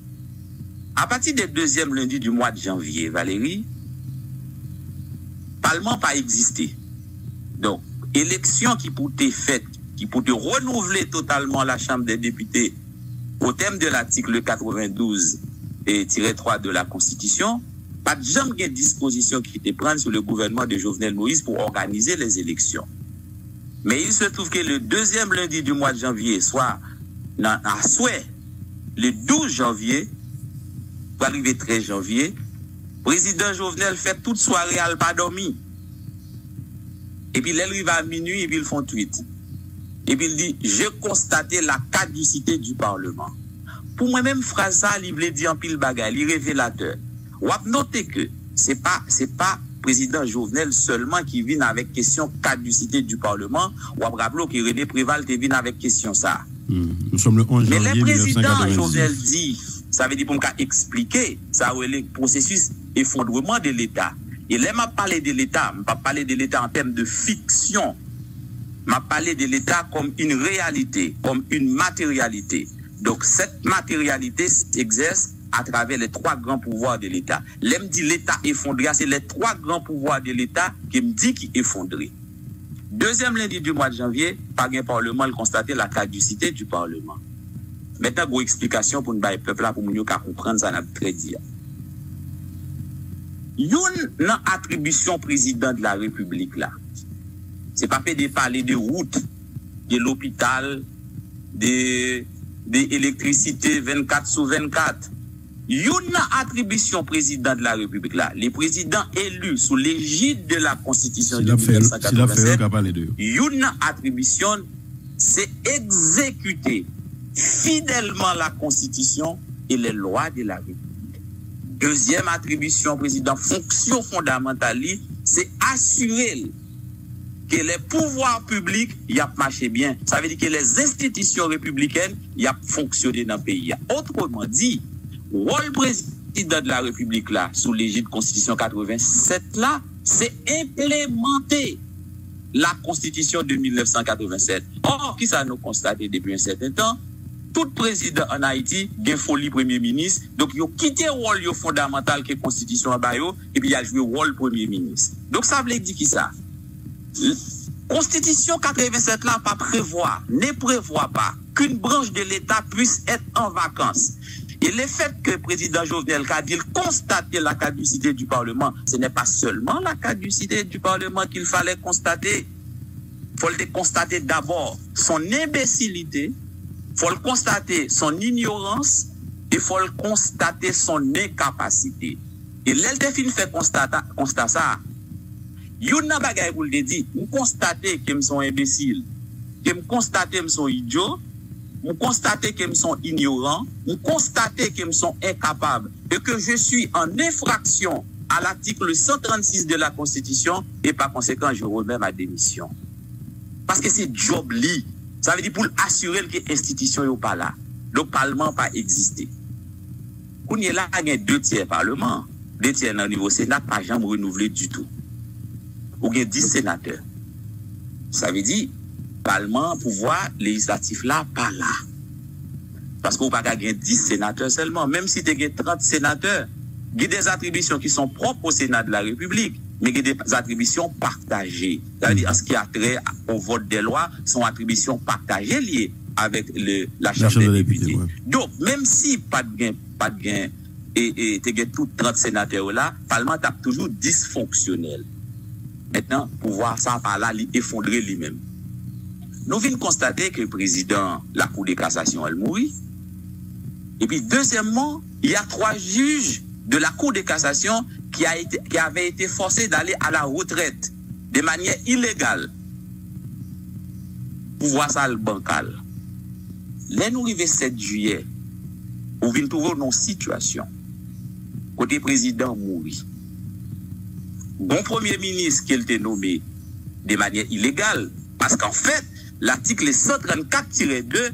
À partir du deuxième lundi du mois de janvier, Valérie, le Parlement n'a pas existé. Donc, élection qui peut être faite, qui peut renouveler totalement la Chambre des députés au thème de l'article 92-3 de la Constitution, pas de jamais de disposition qui était prise sur le gouvernement de Jovenel Moïse pour organiser les élections. Mais il se trouve que le deuxième lundi du mois de janvier, soit à souhait, le 12 janvier, pour arriver 13 janvier, président Jovenel fait toute soirée, elle n'a pas dormi. Et puis, il arrive à minuit, et puis ils font tweet. Et puis il dit, j'ai constaté la caducité du Parlement. Pour moi-même, phrase ça, il voulait dire en pile bagaille, il est révélateur. On va noter que c'est pas président Jovenel seulement qui vient avec question caducité du Parlement. On va rappeler que René Préval vient avec question ça. Nous sommes le 11 janvier. Mais le président Jovenel dit, ça veut dire pour expliquer, ça le processus effondrement de l'État. Et là, m'a parlé de l'État, m'a parlé de l'État en termes de fiction. M'a parlé de l'État comme une réalité, comme une matérialité. Donc, cette matérialité s'exerce à travers les trois grands pouvoirs de l'État. L'aime dit l'État effondré, c'est les trois grands pouvoirs de l'État qui me dit qu'il est effondré. Deuxième lundi du mois de janvier, par un Parlement, il constatait la caducité du Parlement. Maintenant, une explication pour nous peuple là, pour nous comprendre ça, n'a très dit. Une attribution président de la République là. C'est pas fait de parler de route, de l'hôpital, de l'électricité 24/24. Une attribution président de la République là, les présidents élus sous l'égide de la Constitution de 1987, une attribution, c'est exécuter fidèlement la Constitution et les lois de la République. Deuxième attribution président, fonction fondamentale, c'est assurer que les pouvoirs publics y a marché bien. Ça veut dire que les institutions républicaines y a fonctionné dans le pays. Autrement dit, rôle président de la République là, sous l'égide Constitution 87 là, c'est implémenter la Constitution de 1987. Or, qui ça nous constaté depuis un certain temps? Tout président en Haïti, gen folie premier ministre, donc il a quitté le rôle fondamental que la Constitution a bayo, et puis il a joué le rôle premier ministre. Donc ça veut dire qui ça? Constitution 87 là pas prévoit, ne prévoit pas qu'une branche de l'État puisse être en vacances. Et le fait que le président Jovenel Kadil constate la caducité du Parlement, ce n'est pas seulement la caducité du Parlement qu'il fallait constater. Il faut le constater d'abord son imbécilité, il faut le constater son ignorance, et il faut le constater son incapacité. Et l'Eltefine fait constat ça. Yon nan bagay pou le dit, nous constater que me sont imbéciles, que me constater me sont idiots, nous constater que me sont ignorants, nous constater que me sont incapables et que je suis en infraction à l'article 136 de la Constitution et par conséquent je remets ma démission. Parce que c'est job li. Ça veut dire pour assurer que l'institution n'est pas là. Le Parlement n'a pas existé. Quand il y a là, il y a 2 tiers Parlement. 2 tiers dans le niveau Sénat, pas jamais renouvelé du tout. Ou il y a 10 sénateurs. Ça veut dire Parlement, pouvoir législatif là, pas là. Parce qu'on ne peut pas gagner 10 sénateurs seulement. Même si tu as 30 sénateurs, il y a des attributions qui sont propres au Sénat de la République, mais il y a des attributions partagées. C'est-à-dire, en ce qui a trait au vote des lois, sont attributions partagées liées avec la Chambre des députés. Ouais. Donc, même si pas de gain, et tu as tous 30 sénateurs là, le Parlement est toujours dysfonctionnel. Maintenant, pouvoir ça par là, effondrer lui-même. Nous venons constater que le président, la Cour de cassation, elle mourit. Et puis, deuxièmement, il y a 3 juges de la Cour de cassation qui avaient été forcés d'aller à la retraite de manière illégale. Pouvoir ça le bancal. Là, nous arrivons 7 juillet, nous venons trouver une situation. Côté président mourit. Bon premier ministre qui a été nommé de manière illégale. Parce qu'en fait, l'article 134-2,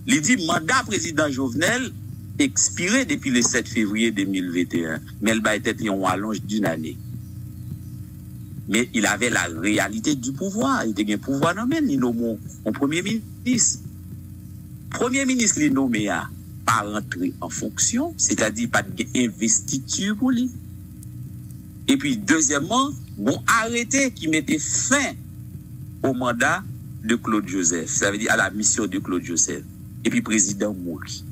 il dit mandat président Jovenel expiré depuis le 7 février 2021. Mais il va être en allonge d'une année. Mais il avait la réalité du pouvoir. Il était un pouvoir nommé, il nommé un premier ministre. Premier ministre, il nommé à pas rentrer en fonction, c'est-à-dire pas d'investiture pour lui. Et puis, deuxièmement, bon arrêté qui mettait fin au mandat de Claude Joseph. Ça veut dire à la mission de Claude Joseph. Et puis, président mourit.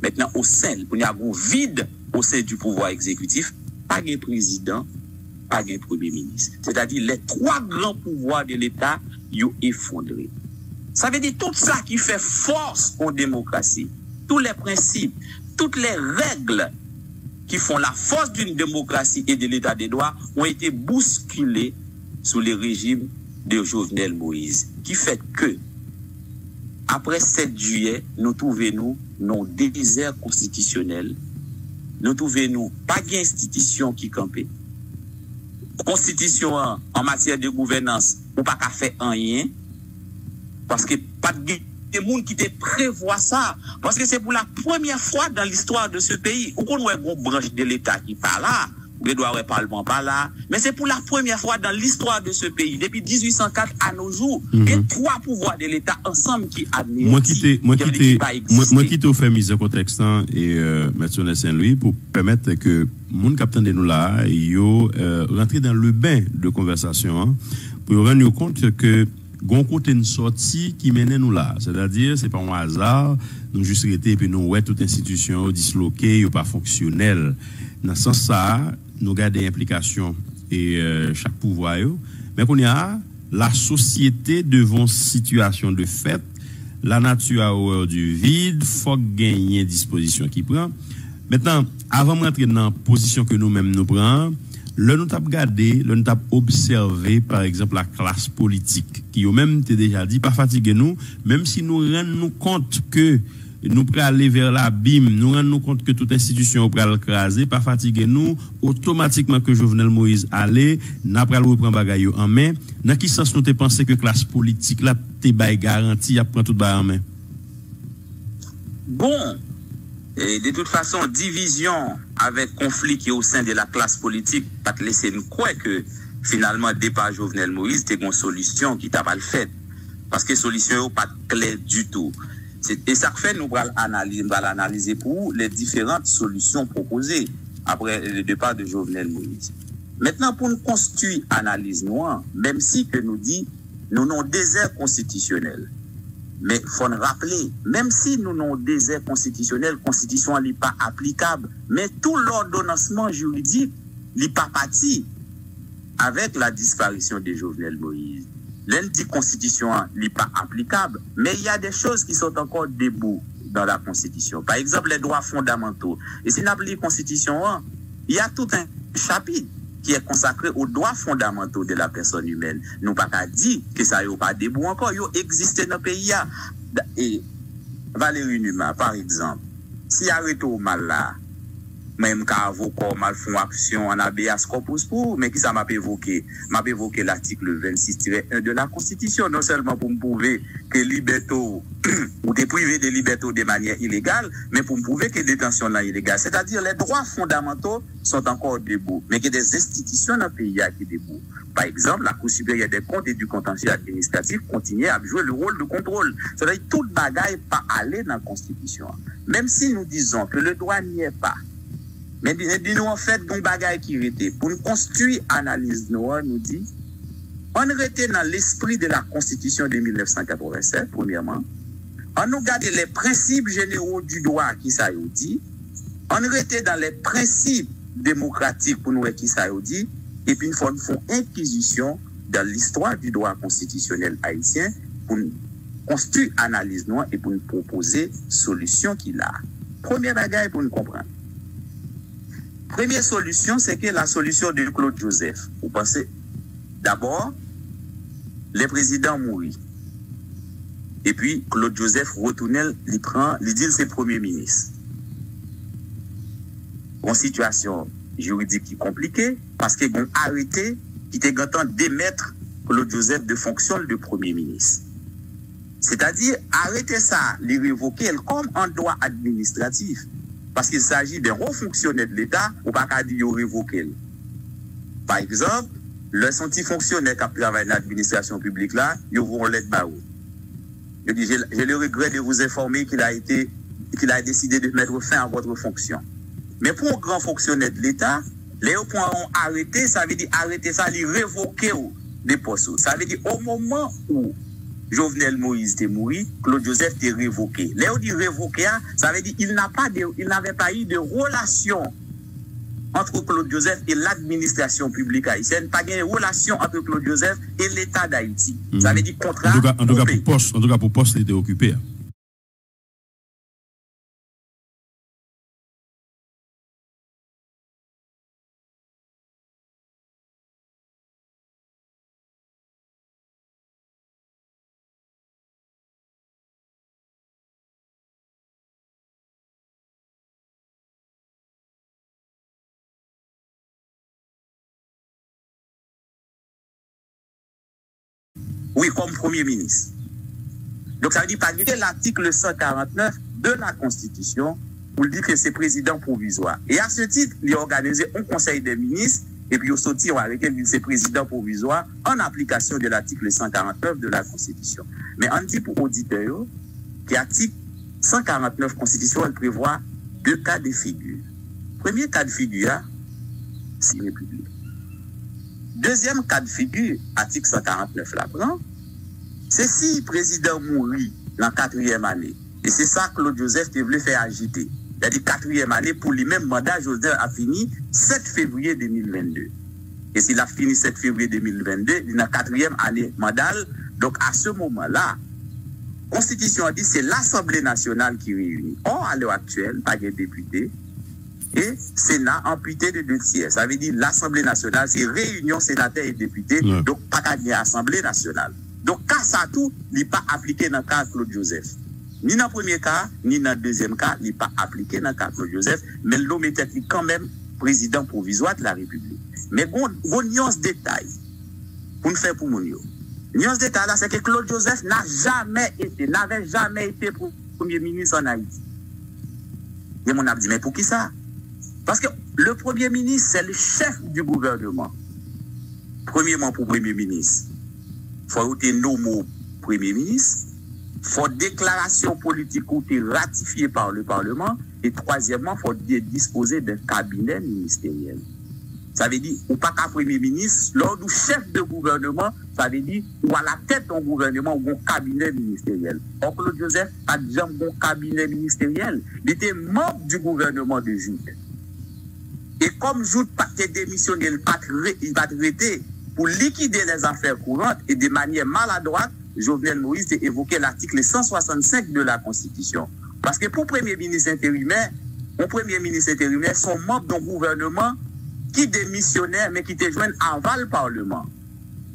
Maintenant, au sein, il y a un vide au sein du pouvoir exécutif, pas de président, pas de premier ministre. C'est-à-dire, les 3 grands pouvoirs de l'État, ils ont effondré. Ça veut dire tout ça qui fait force en démocratie, tous les principes, toutes les règles qui font la force d'une démocratie et de l'état des droits ont été bousculés sous le régime de Jovenel Moïse. Qui fait que, après 7 juillet, nous trouvons nos déserts constitutionnels, nous trouvons pas d'institution qui campait. Constitution en matière de gouvernance, ou pas qu'à faire rien, parce que pas de gens qui te prévoient ça. Parce que c'est pour la première fois dans l'histoire de ce pays. Où on a une branche de l'État qui parle là, ou doit avoir Parlement pas là. Mais c'est pour la première fois dans l'histoire de ce pays. Depuis 1804 à nos jours, il y a 3 pouvoirs de l'État ensemble qui admettent. Moi qui te fais mise en contexte et M. Saint-Louis pour permettre que mon capitaine de nous là, rentre dans le bain de conversation pour rendre compte que gon côté une sortie qui mène nous là, c'est-à-dire c'est pas un hasard, nous juste été puis nous ouais toute institution disloquée ou pas fonctionnelle. Dans ce sens ça, nous garder implication et chaque pouvoir mais qu'on y a la société devant situation de fait, la nature a horreur du vide, faut gagner disposition qui prend. Maintenant, avant de rentrer dans la position que nous-mêmes nous prenons, le nous avons regardé, le nous avons observé, par exemple, la classe politique, qui au même déjà dit, pas fatiguer nous, même si nous rendons compte que nous pour aller vers l'abîme, nous rendre compte que toute institution pour le craser, pas fatiguer nous, automatiquement que Jovenel Moïse allait, n'a pas le reprendre bagaille en main. Dans quel sens nous te pensé que classe politique là te bail garantie à prendre tout bail en main? Bon, et de toute façon, division avec conflit qui est au sein de la classe politique, pas te laisser nous croire que finalement, départ Jovenel Moïse, c'était une solution qui t'a pas le fait. Parce que solution n'est pas claire du tout. Et ça fait, nous allons analyser pour les différentes solutions proposées après le départ de Jovenel Moïse. Maintenant, pour nous construire analyse noire, même si que nous dit, nous avons désert constitutionnel. Mais il faut nous rappeler, même si nous avons désert constitutionnel, constitution n'est pas applicable, mais tout l'ordonnancement juridique n'est pas parti avec la disparition de Jovenel Moïse. L'indit constitution n'est pas applicable, mais il y a des choses qui sont encore debout dans la constitution. Par exemple, les droits fondamentaux. Et si nous appelons la constitution, il y a tout un chapitre qui est consacré aux droits fondamentaux de la personne humaine. Nous pas qu'à dire que ça n'est pas debout encore, il existe dans le pays. Et Valérie Numa, par exemple, si arrête au mal là, même qu'à avocat mal font action en habeas corpus pour, mais qui ça m'a évoqué? M'a évoqué l'article 26-1 de la Constitution, non seulement pour me prouver que liberté ou t'es privé de liberté de manière illégale, mais pour me prouver que la détention là illégale. C'est-à-dire les droits fondamentaux sont encore debout, mais qu'il y a des institutions dans le pays qui sont debout. Par exemple, la Cour supérieure des comptes et du contentieux administratif continue à jouer le rôle de contrôle. C'est-à-dire que toute bagaille pas aller dans la Constitution. Même si nous disons que le droit n'y est pas, mais nous en fait un bagage qui était pour nous construire analyse noire nous dit on était dans l'esprit de la Constitution de 1987 premièrement, on nous garde les principes généraux du droit qui ça dit, on était dans les principes démocratiques pour nous qui ça dit, et puis une fois nous font inquisition dans l'histoire du droit constitutionnel haïtien pour nous construire analyse noire et pour nous proposer solution qu'il a. Première bagage pour nous comprendre. Première solution, c'est que la solution de Claude Joseph. Vous pensez, d'abord, le président mourit. Et puis, Claude Joseph retourne, il dit c'est premier ministre. Une situation juridique qui est compliquée, parce qu'ils ont arrêté, qui était content d'émettre Claude Joseph de fonction de premier ministre. C'est-à-dire, arrêter ça, les révoquer comme un droit administratif. Parce qu'il s'agit d'un haut fonctionnaire de l'État, ou pas qu'à dire révoquer. Par exemple, le senti fonctionnaire qui travaille dans l'administration publique là, ils vont l'être barreau. Je dis, j'ai le regret de vous informer qu'il a décidé de mettre fin à votre fonction. Mais pour un grand fonctionnaire de l'État, les points ont arrêté, ça veut dire arrêter ça, les révoquer des postes. Ça veut dire au moment où Jovenel Moïse était mort, Claude Joseph était révoqué. Là, on dit révoqué, ça veut dire qu'il n'avait pas eu de relation entre Claude Joseph et l'administration publique haïtienne, pas de relation entre Claude Joseph et l'État d'Haïti. Ça veut dire contrat. En tout cas, pour poste, il était occupé. Oui, comme Premier ministre. Donc ça veut dire pas l'article 149 de la Constitution pour dire que c'est président provisoire. Et à ce titre, il a organisé un conseil des ministres et puis au sorti, on a arrêté de c'est président provisoire en application de l'article 149 de la Constitution. Mais on dit pour auditeurs que l'article 149 Constitution elle prévoit deux cas de figure. Premier cas de figure, c'est une république. Deuxième cas de figure, article 149 là, c'est si le président mourit dans la 4e année. Et c'est ça que Claude Joseph voulait faire agiter. Il a dit 4e année pour lui-même, mandat Joseph a fini 7 février 2022. Et s'il a fini 7 février 2022, il est dans la 4e année mandat. Donc à ce moment-là, la Constitution a dit c'est l'Assemblée nationale qui réunit. Or, à l'heure actuelle, pas de députés. Et Sénat amputé de 2 tiers. Ça veut dire l'Assemblée nationale, c'est réunion sénateurs et députés, donc pas qu'à dire Assemblée nationale. Donc, cas ça tout, n'est pas appliqué dans le cas de Claude Joseph. Ni dans le premier cas, ni dans le deuxième cas, il n'est pas appliqué dans le cas de Claude Joseph, mais l'homme était quand même président provisoire de la République. Mais bon nuance détail pour nous faire pour mon yo. Nuance détail là, c'est que Claude Joseph n'avait jamais été premier ministre en Haïti. Et mon a dit, mais pour qui ça? Parce que le premier ministre, c'est le chef du gouvernement. Premièrement, pour premier ministre, il faut être nommé premier ministre. Il faut déclaration politique ou ratifiée par le Parlement. Et troisièmement, il faut disposer d'un cabinet ministériel. Ça veut dire, ou pas qu'un premier ministre, lors du chef de gouvernement, ça veut dire, ou à la tête d'un gouvernement, ou un cabinet ministériel. Or, Claude Joseph a déjà un cabinet ministériel. Il était membre du gouvernement de Jout. Et comme Jout n'a pas démissionné, il va traiter pour liquider les affaires courantes et de manière maladroite, Jovenel Moïse a évoqué l'article 165 de la Constitution. Parce que pour premier ministre intérimaire, sont membres d'un gouvernement qui démissionnait, mais qui était joint avant le Parlement.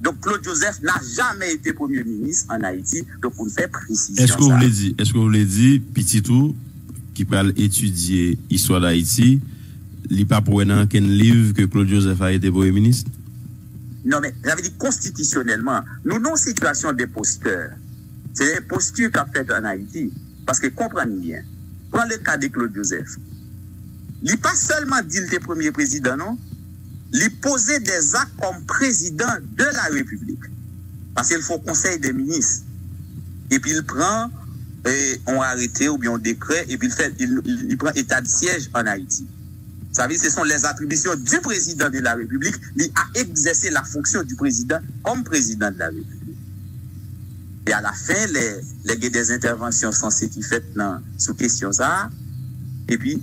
Donc Claude Joseph n'a jamais été premier ministre en Haïti, donc on fait précision. Est-ce que vous voulez dire, Petitou, qui parle étudier l'histoire d'Haïti, il n'est pas pour un livre que Claude Joseph a été premier ministre? Non, mais j'avais dit constitutionnellement, nous non situation des posteurs. C'est les postures qu'a fait en Haïti. Parce que comprenez bien, prends le cas de Claude Joseph. Il n'est pas seulement dit qu'il était premier président, non? Il posait des actes comme président de la République. Parce qu'il faut conseil des ministres. Et puis il prend, on arrêté ou bien on décret, et puis il prend état de siège en Haïti. Vous savez, ce sont les attributions du président de la République. Il a exercé la fonction du président comme président de la République. Et à la fin, les des interventions censées qui faites sous question ça, et puis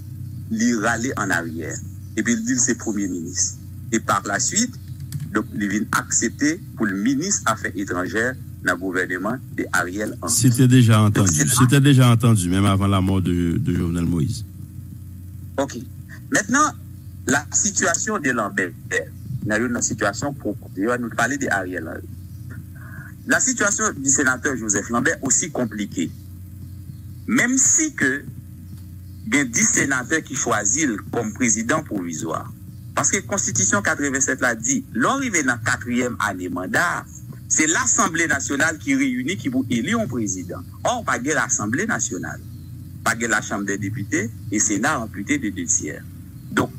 il râle en arrière. Et puis il dit c'est premier ministre. Et par la suite, donc il vient accepter pour le ministre Affaires étrangères dans le gouvernement de Ariel Henry. C'était déjà entendu, même avant la mort de Jovenel Moïse. Ok. Maintenant, la situation de Lambert, nous avons une situation pour nous parler de Ariel Henry. La situation du sénateur Joseph Lambert aussi compliquée. Même si que il y a 10 sénateurs qui choisissent comme président provisoire. Parce que la Constitution 87 l'a dit, l'arrivée dans la 4e année mandat, c'est l'Assemblée nationale qui réunit, qui vous élit un président. Or, pas de l'Assemblée nationale, pas de la Chambre des députés et Sénat amputé de 2 tiers. Donc,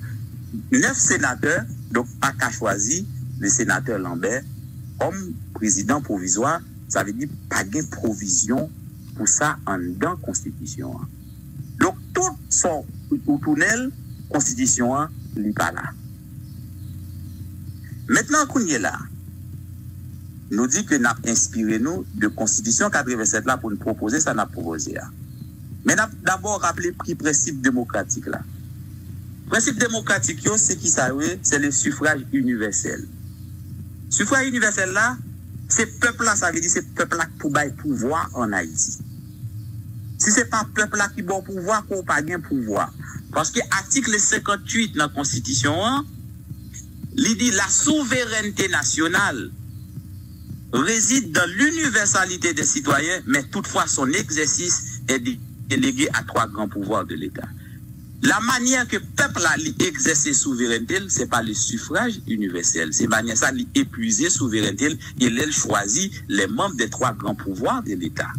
9 sénateurs, donc pas qu'à choisir le sénateur Lambert comme président provisoire, ça veut dire pas de provision pour ça en dans Constitution. Donc, tout son tunnel Constitution n'est pas là. Maintenant qu'on est là, nous dit que nous avons inspiré nous de Constitution 87 là pour nous proposer ça, nous avons proposé. Mais nous avons d'abord rappelé le principe démocratique là. Le principe démocratique, c'est qui ça? C'est le suffrage universel. Suffrage universel là, c'est peuple là, ça veut dire c'est peuple là qui peut pouvoir en Haïti. Si ce n'est pas peuple là qui bon pouvoir, qu'on n'a pas de pouvoir. Parce que l'article 58 de la Constitution, il dit la souveraineté nationale réside dans l'universalité des citoyens, mais toutefois son exercice est délégué à 3 grands pouvoirs de l'État. La manière que le peuple a exercé souveraineté, ce n'est pas le suffrage universel. C'est manière ça épuiser souveraineté et elle choisit les membres des 3 grands pouvoirs de l'État.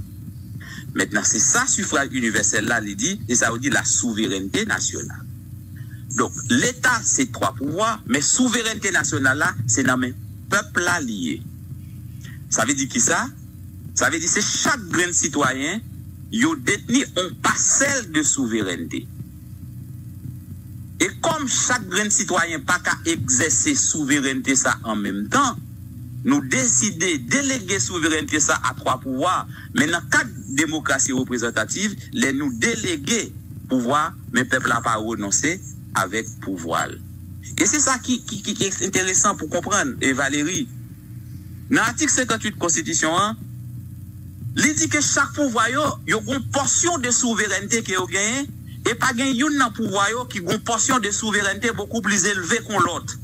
Maintenant, c'est ça, suffrage universel là, il dit, et ça veut dire la souveraineté nationale. Donc, l'État, c'est 3 pouvoirs, mais souveraineté nationale là, c'est dans le peuple là lié. Ça veut dire qui ça? Ça veut dire que chaque grand citoyen, il détenu une parcelle de souveraineté. Et comme chaque grand citoyen n'a pas qu'à exercer souveraineté ça en même temps, nous décidons de déléguer souveraineté ça à 3 pouvoirs. Mais dans le cadre de démocratie représentative, les nous déléguer pouvoir, mais le peuple n'a pas renoncé avec pouvoir. Et c'est ça qui est intéressant pour comprendre, et Valérie. Dans l'article 58 de la Constitution, il dit que chaque pouvoir, il y a une portion de souveraineté qui est gagnée, et pas gagné une pouvoir qui a une portion de souveraineté beaucoup plus élevée que l'autre.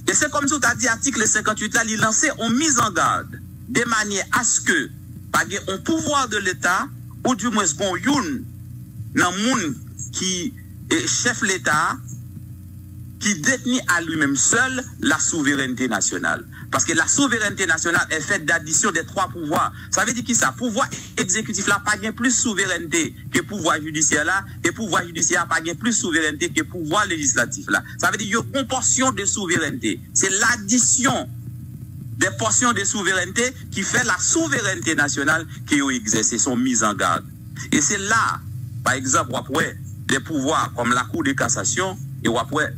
Et c'est comme ça, tu as dit, l'article 58 là, il lançait une mise en garde, de manière à ce que pas un pouvoir de l'État, ou du moins bon youn dans monde qui est chef l'État, qui détenait à lui-même seul la souveraineté nationale. Parce que la souveraineté nationale est faite d'addition des trois pouvoirs. Ça veut dire que ça, pouvoir exécutif là, pas bien plus souveraineté que pouvoir judiciaire là, et pouvoir judiciaire pas bien plus souveraineté que pouvoir législatif là. Ça veut dire qu'il y a une portion de souveraineté. C'est l'addition des portions de souveraineté qui fait la souveraineté nationale qui ont exercé, sont mises en garde. Et c'est là, par exemple, après, des pouvoirs comme la Cour de cassation, et après,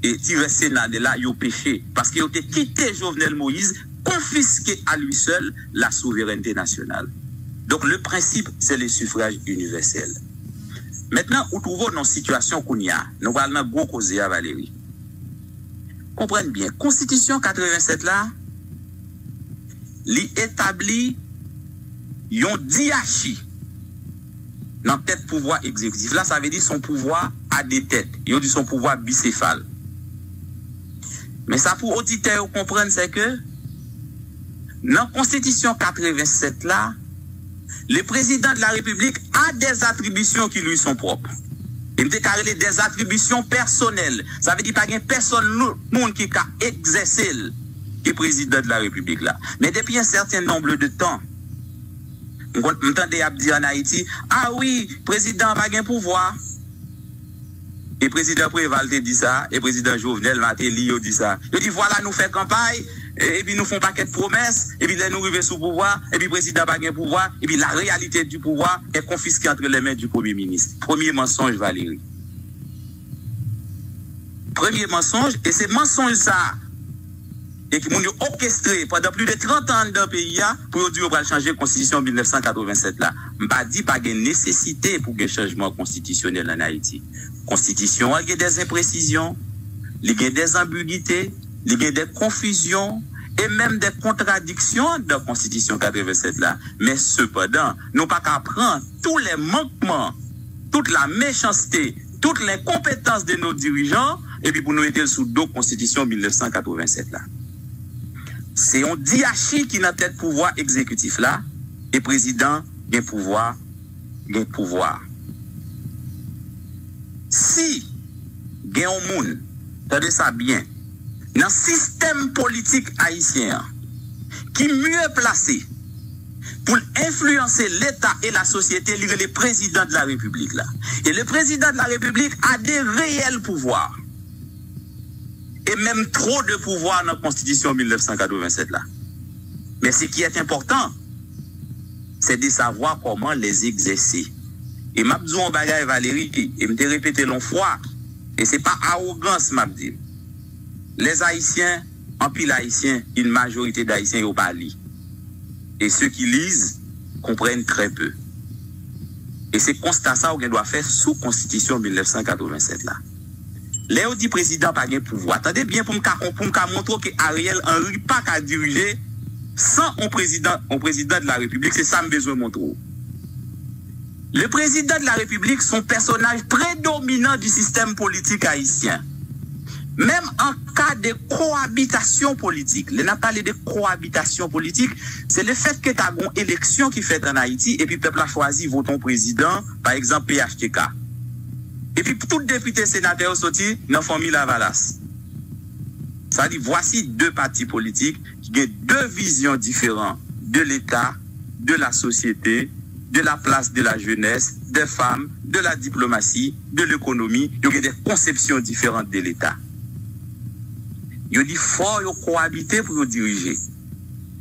et tirer Sénat de là, ils ont péché. Parce qu'ils ont quitté Jovenel Moïse, confisqué à lui seul la souveraineté nationale. Donc le principe, c'est le suffrage universel. Maintenant, nous trouvons dans la situation qu'on y a. Nous allons gros causer à Valérie. Comprenez bien, Constitution 87 là, l'établit yon diachi dans tête pouvoir exécutif. Là, ça veut dire son pouvoir à des têtes. Yon dit son pouvoir bicéphale. Mais ça pour auditeurs comprendre, c'est que dans la Constitution 87 là, le président de la République a des attributions qui lui sont propres. Il déclare des attributions personnelles. Ça veut dire pas qu'il y a personne monde qui a exercé le président de la République là. Mais depuis un certain nombre de temps, on entend dire en Haïti, ah oui, président n'a pas de pouvoir. Et président Préval te dit ça, et président Jovenel Matéli dit ça. Il dit voilà, nous faisons campagne, et puis nous faisons un paquet de promesses, et puis là nous arrivons sous pouvoir, et puis président n'a pas de pouvoir, et puis la réalité du pouvoir est confisquée entre les mains du Premier ministre. Premier mensonge, Valérie. Premier mensonge, et c'est mensonge ça, et qui m'ont orchestré pendant plus de 30 ans dans le pays pour dire qu'on va changer la Constitution 1987 là. M'a dit pas de nécessité pour un changement constitutionnel en Haïti. Constitution a des imprécisions, il y a des ambiguïtés, il y a des confusions et même des contradictions dans la Constitution 87 là. Mais cependant, nous pas qu'à prendre tous les manquements, toute la méchanceté, toutes les compétences de nos dirigeants et puis pour nous aider sous deux Constitution 1987 là. C'est un diachi qui n'a tête pouvoir exécutif là, et président a pouvoir, Si, il y a un monde, tenez ça bien, dans le système politique haïtien, qui est mieux placé pour influencer l'État et la société, il est le président de la République là. Et le président de la République a des réels pouvoirs. Et même trop de pouvoir dans la Constitution 1987 là. Mais ce qui est important, c'est de savoir comment les exercer. Et m'a dit on bagaille Valérie, et me répété l'on fois, et c'est pas arrogance m'a dit. Les Haïtiens, en pile Haïtiens, une majorité d'Haïtiens n'ont pas lu. Et ceux qui lisent comprennent très peu. Et c'est constat ça qu'on doit faire sous Constitution 1987 là. Léo dit président pas de pouvoir. Attendez bien pour me montrer que Ariel Henry pas qu'à diriger sans un président de la République. C'est ça que je besoin de montrer. Le président de la République, son personnage prédominant du système politique haïtien. Même en cas de cohabitation politique, on a parlé de cohabitation politique, c'est le fait que tu as une élection qui fait en Haïti et puis le peuple a choisi votre président, par exemple PHTK. Et puis, tout député sénateur sorti dans la famille Lavalas. Ça dit, voici deux partis politiques qui ont deux visions différentes de l'État, de la société, de la place de la jeunesse, des femmes, de la diplomatie, de l'économie. Il y a des conceptions différentes de l'État. Il dit, faut cohabiter pour diriger.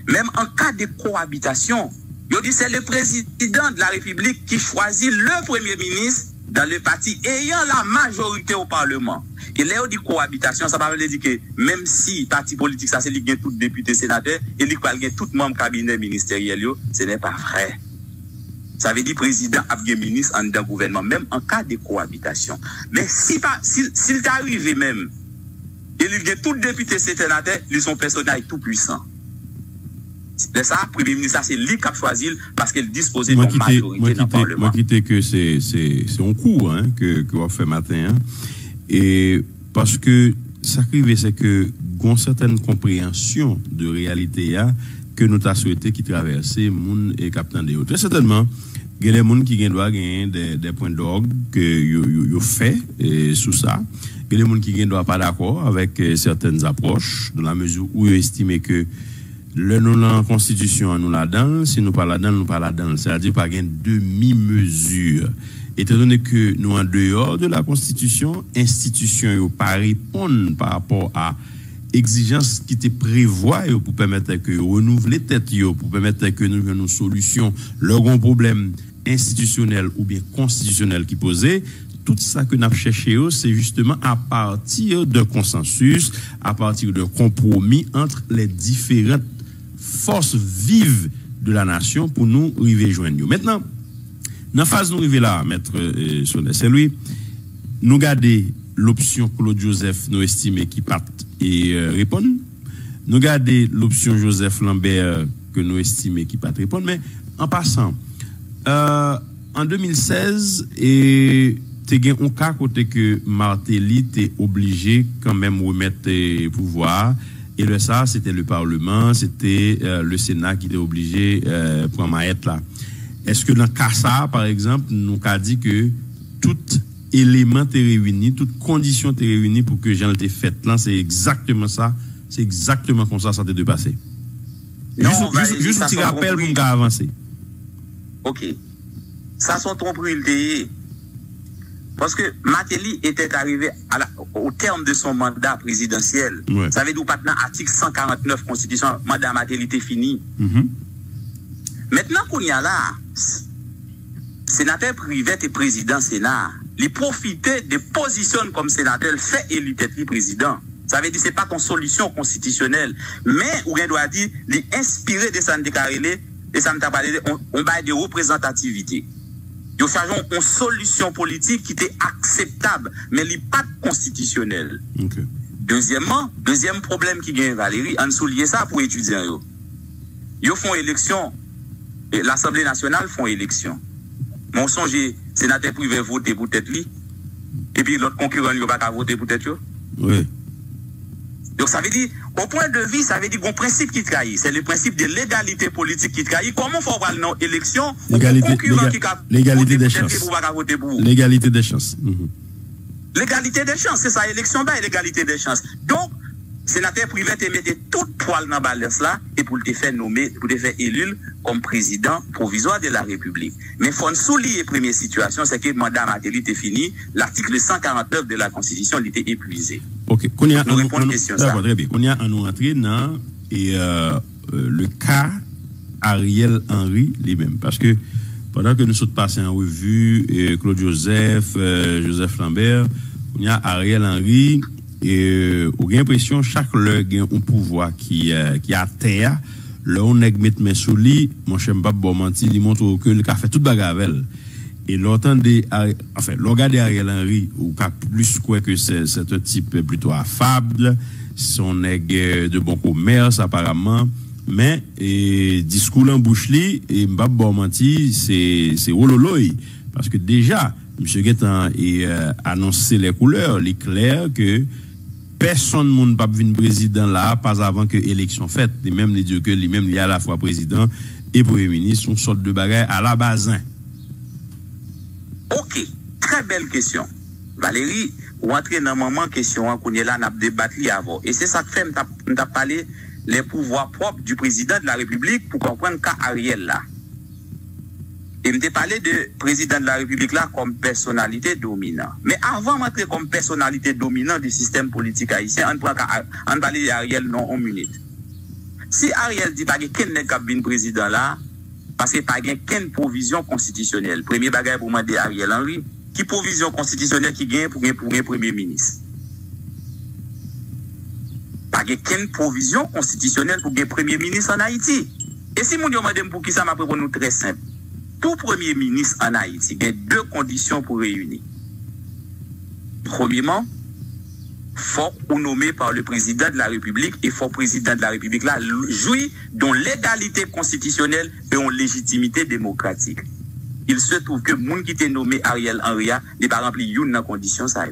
Même en cas de cohabitation, il dit, c'est le président de la République qui choisit le premier ministre dans le parti ayant la majorité au Parlement. Et là, on dit cohabitation, ça veut dire que même si parti politique, ça c'est lui qui a tout député sénateur, et lui qui a tout membre cabinet ministériel, ce n'est pas vrai. Ça veut dire président a bien ministre en d'un gouvernement, même en cas de cohabitation. Mais s'il t'arrive même, et lui qui a tout député sénateur, ils sont personnage tout puissant. C'est ça, le Premier ministre, c'est lui qui a choisi parce qu'il disposait d'une majorité dans le Parlement. Moi, qui que c'est un coup qu'on fait matin. Hein. Et parce que ça arrive, c'est que une certaine compréhension de réalité, que nous t'a souhaité qui traverse moun et captain de très certainement il y a des gens qui doivent gagner des points d'orgue que yo fait sous ça. Il y a des gens qui ne doivent pas d'accord avec certaines approches dans la mesure où ils estiment que le nous la constitution nous là-dedans, si nous pas là-dedans, nous pas là-dedans, c'est-à-dire pas gain demi-mesure. Étant donné que nous en dehors de la constitution, institution yo pas répondre par rapport à exigence qui te prévoit pour permettre que renouveler tête pour permettre que nous ayons une solution le grand problème institutionnel ou bien constitutionnel qui posait tout ça que nous avons cherché c'est justement à partir d'un consensus à partir d'un compromis entre les différentes forces vives de la nation pour nous arriver joindre maintenant dans phase nous arriver là maître c'est lui nous garder l'option Claude Joseph nous estimer qui part et répondre. Nous garder l'option Joseph Lambert que nous estimons qui pas répondre mais en passant en 2016 et tu as un cas côté que Martelly était obligé quand même remettre pouvoir et le ça c'était le Parlement, c'était le Sénat qui était obligé pour m'être là. Est-ce que dans cas ça par exemple nous a dit que tout éléments étaient réunis, toutes conditions étaient réunies pour que Jean l'ait fait là, c'est exactement ça, c'est exactement comme ça ça de passer. Juste un petit rappel pour nous avancer. OK. Ça sont tromperies parce que Martelly était arrivé au terme de son mandat présidentiel. Ouais. Ça veut dire que l'article 149 Constitution, mandat Martelly était fini. Maintenant qu'on y a là, sénateur privé et président Sénat, il profitait de positions comme sénateur, fait élu tête président. Ça veut dire que ce n'est pas ton solution constitutionnelle. Mais, ou bien doit dire, l'inspirer de ça et ça m'a parlé on bail de représentativité. Ils cherchent une solution politique qui était acceptable, mais elle n'est pas constitutionnelle. Okay. Deuxième problème qui gagne Valérie, on souligne ça pour étudiants. Ils font élection, l'Assemblée nationale font élection. Mon songe, sénateur privé voter pour tête lui, et puis l'autre concurrent ne va pas voter pour tête. Oui. Donc ça veut dire, au point de vue, ça veut dire qu'on principe qui trahit. C'est le principe de l'égalité politique qui trahit. Comment faut avoir une élection l'égalité des chances. L'égalité des chances. L'égalité des chances, c'est ça, élection bas et l'égalité des chances. Donc, sénateur privé te mettait tout poil dans la balance là et pour te faire nommer, pour te faire élu comme président provisoire de la République. Mais il faut souligner la première situation, c'est que le mandat Martelly était fini, l'article 149 de la Constitution était épuisé. Ok, on y a une question ça. Très bien. On y a un entrée dans le cas Ariel Henry lui-même parce que pendant que nous sommes passés en revue Claude Joseph, Joseph Lambert, on y a Ariel Henry et on a l'impression chaque leur gain un pouvoir qui a terre là on nèg met main sous lui mon cher Mbap bon menti il montre que le a fait toute bagarre avec et l'entendre enfin regarder Ariel Henry ou qu'a plus quoi que c'est un type plutôt affable son nèg de bon commerce apparemment mais discours en bouche li et Mbap bon menti c'est ololoy parce que déjà monsieur Guetan annoncé les couleurs il est clair que personne monde pas venir président là pas avant que élection faite et même les dieux que lui-même il y a à la fois président et premier ministre une sorte de bagarre à la bazin. OK, très belle question. Valérie, ou entrer dans moment question qu'on est là n'a débattre avant et c'est ça que fait m't'a parlé les pouvoirs propres du président de la République pour comprendre cas Ariel là. Et me parlé de président de la République là comme personnalité dominante. Mais avant d'entrer comme personnalité dominante du système politique haïtien, on parle d'Ariel non en minute. Si Ariel dit pas que quelqu'un n'est pas président là, parce qu'il n'y a pas qu'une provision constitutionnelle. Premier bagage pour demander Ariel Henry, qui provision constitutionnelle qui gagne pour un premier ministre? Pas qu'une provision constitutionnelle pour un premier ministre en Haïti. Et si mon Dieu m'a dit pour qui ça m'a pour nous très simple. Tout premier ministre en Haïti, il y a deux conditions pour réunir. Premièrement, il faut nommé par le président de la République et il faut le président de la République là jouir d'une légalité constitutionnelle et d'une légitimité démocratique. Il se trouve que le monde qui était nommé Ariel Henry n'est pas rempli une condition ça.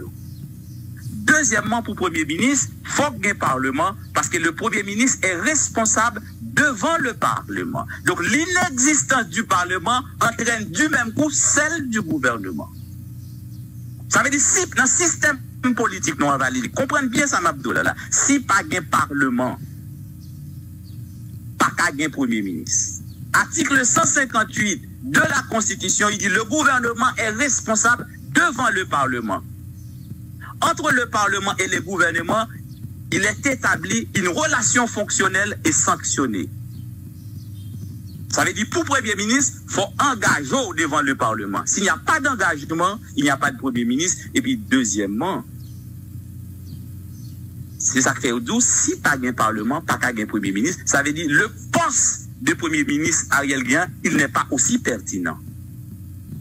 Deuxièmement, pour le Premier ministre, il faut qu'il y ait un Parlement parce que le Premier ministre est responsable devant le Parlement. Donc l'inexistence du Parlement entraîne du même coup celle du gouvernement. Ça veut dire si dans le système politique non valide, comprenez bien ça Mabdoula, si pas de Parlement, pas qu'un Premier ministre. Article 158 de la Constitution, il dit le gouvernement est responsable devant le Parlement. Entre le Parlement et le gouvernement, il est établi une relation fonctionnelle et sanctionnée. Ça veut dire pour Premier ministre, il faut engager devant le Parlement. S'il n'y a pas d'engagement, il n'y a pas de Premier ministre. Et puis deuxièmement, c'est ça que fait douce, si pas de Parlement, pas de Premier ministre, ça veut dire le poste de Premier ministre Ariel Henry, il n'est pas aussi pertinent.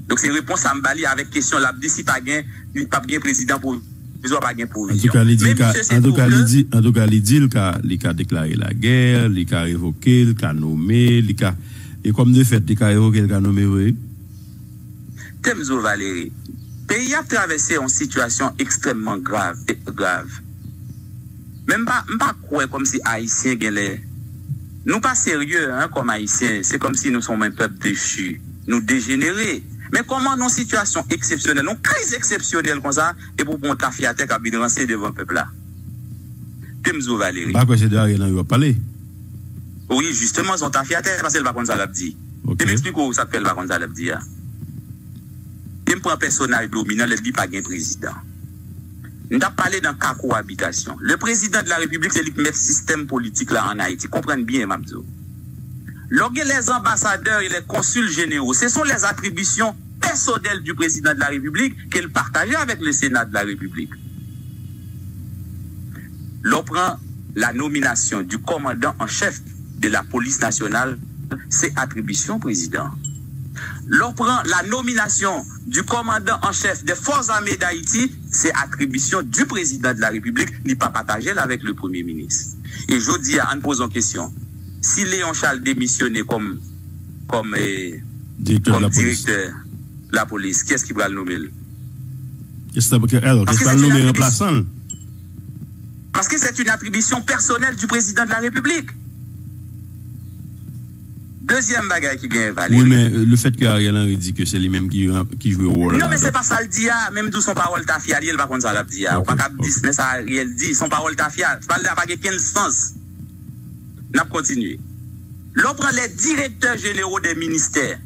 Donc c'est une réponse à Mbali avec question là, si pas de président pour En tout cas, il dit qu'il a déclaré la guerre, il a révoqué, il a nommé, et comme de fait, il a révoqué, il a nommé, oui. Temzo Valérie, le pays a traversé une situation extrêmement grave. Même pas quoi comme si Haïtiens gagnent. Nous pas sérieux hein, comme Haïtiens, c'est comme si nous sommes un peuple déchu, nous dégénérés. Mais comment dans une situation exceptionnelle, une crise exceptionnelle comme ça, et pour qu'on t'a fait à terre qui a lancé devant le peuple là. Temzo Valérie. Pas quoi c'est derrière, il va parler. Oui, justement, son t'a fait à terre parce qu'elle va comme ça l'a dit. Je m'explique où ça fait va comme ça l'a dit. Il me prend un personnage dominant, il dit pas un président. Nous avons parlé d'un cas cohabitation. Le président de la République, c'est lui qui met le système politique là en Haïti. Comprenez bien, Mabzo. Lorsque les ambassadeurs et les consuls généraux, ce sont les attributions personnelles du président de la République qu'elle partageait avec le Sénat de la République. L'on prend la nomination du commandant en chef de la police nationale, c'est attribution président. L'on prend la nomination du commandant en chef des forces armées d'Haïti, c'est attribution du président de la République, n'est pas partagée avec le Premier ministre. Et je dis, en posant question, si Léon Charles démissionné comme directeur de la police, qui est-ce qui va le nommer? Qu'est-ce qu'il va le nommer remplaçant? Parce que c'est une attribution personnelle du président de la République. Deuxième bagaille qui gagne Valérie. Oui, mais le fait qu'Ariel Henry dit que c'est lui-même qui joue le rôle. Non, mais c'est pas ça le dit, même d'où son parole t'a fiat, il va contre ça l'a dit. Ou pas qu'à dire, mais ça Ariel dit, son parole t'a fiat. Ça n'a pas quel sens. N'a pas continué. L'on prend les directeurs généraux des ministères.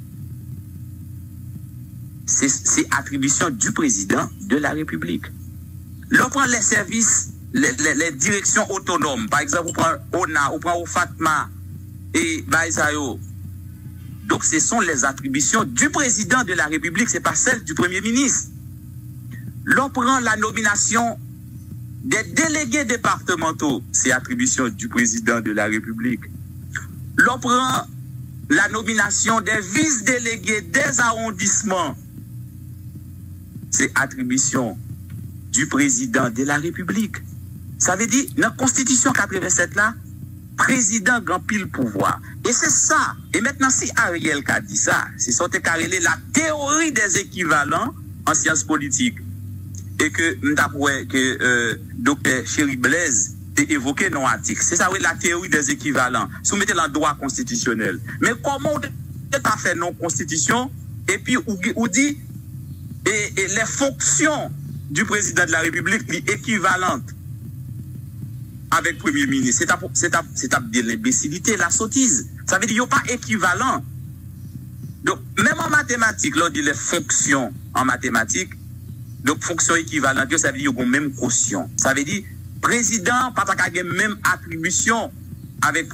C'est attribution du président de la République. L'on prend les services, les directions autonomes. Par exemple, on prend ONA, on prend OFATMA et Baïsayo. Donc, ce sont les attributions du président de la République, ce n'est pas celle du Premier ministre. L'on prend la nomination des délégués départementaux, c'est attribution du président de la République. L'on prend la nomination des vice-délégués des arrondissements, c'est attribution du président de la République. Ça veut dire, dans la Constitution 87 là, président grand pile pouvoir. Et c'est ça. Et maintenant, si Ariel a dit ça, c'est sorti carrelé la théorie des équivalents en sciences politiques. Et que, d'après que Dr. Chéri Blaise a évoqué dans l'article. C'est ça, oui, la théorie des équivalents. Soumettez le droit constitutionnel. Mais comment on a fait non-constitution et puis on dit et les fonctions du président de la République sont équivalentes avec le Premier ministre. C'est à dire l'imbécilité, la sottise. Ça veut dire qu'il n'y a pas équivalent. Donc, même en mathématiques, là, on dit les fonctions en mathématiques, donc fonctions équivalentes, ça veut dire qu'il y a même quotient. Ça veut dire président, pas de même attribution avec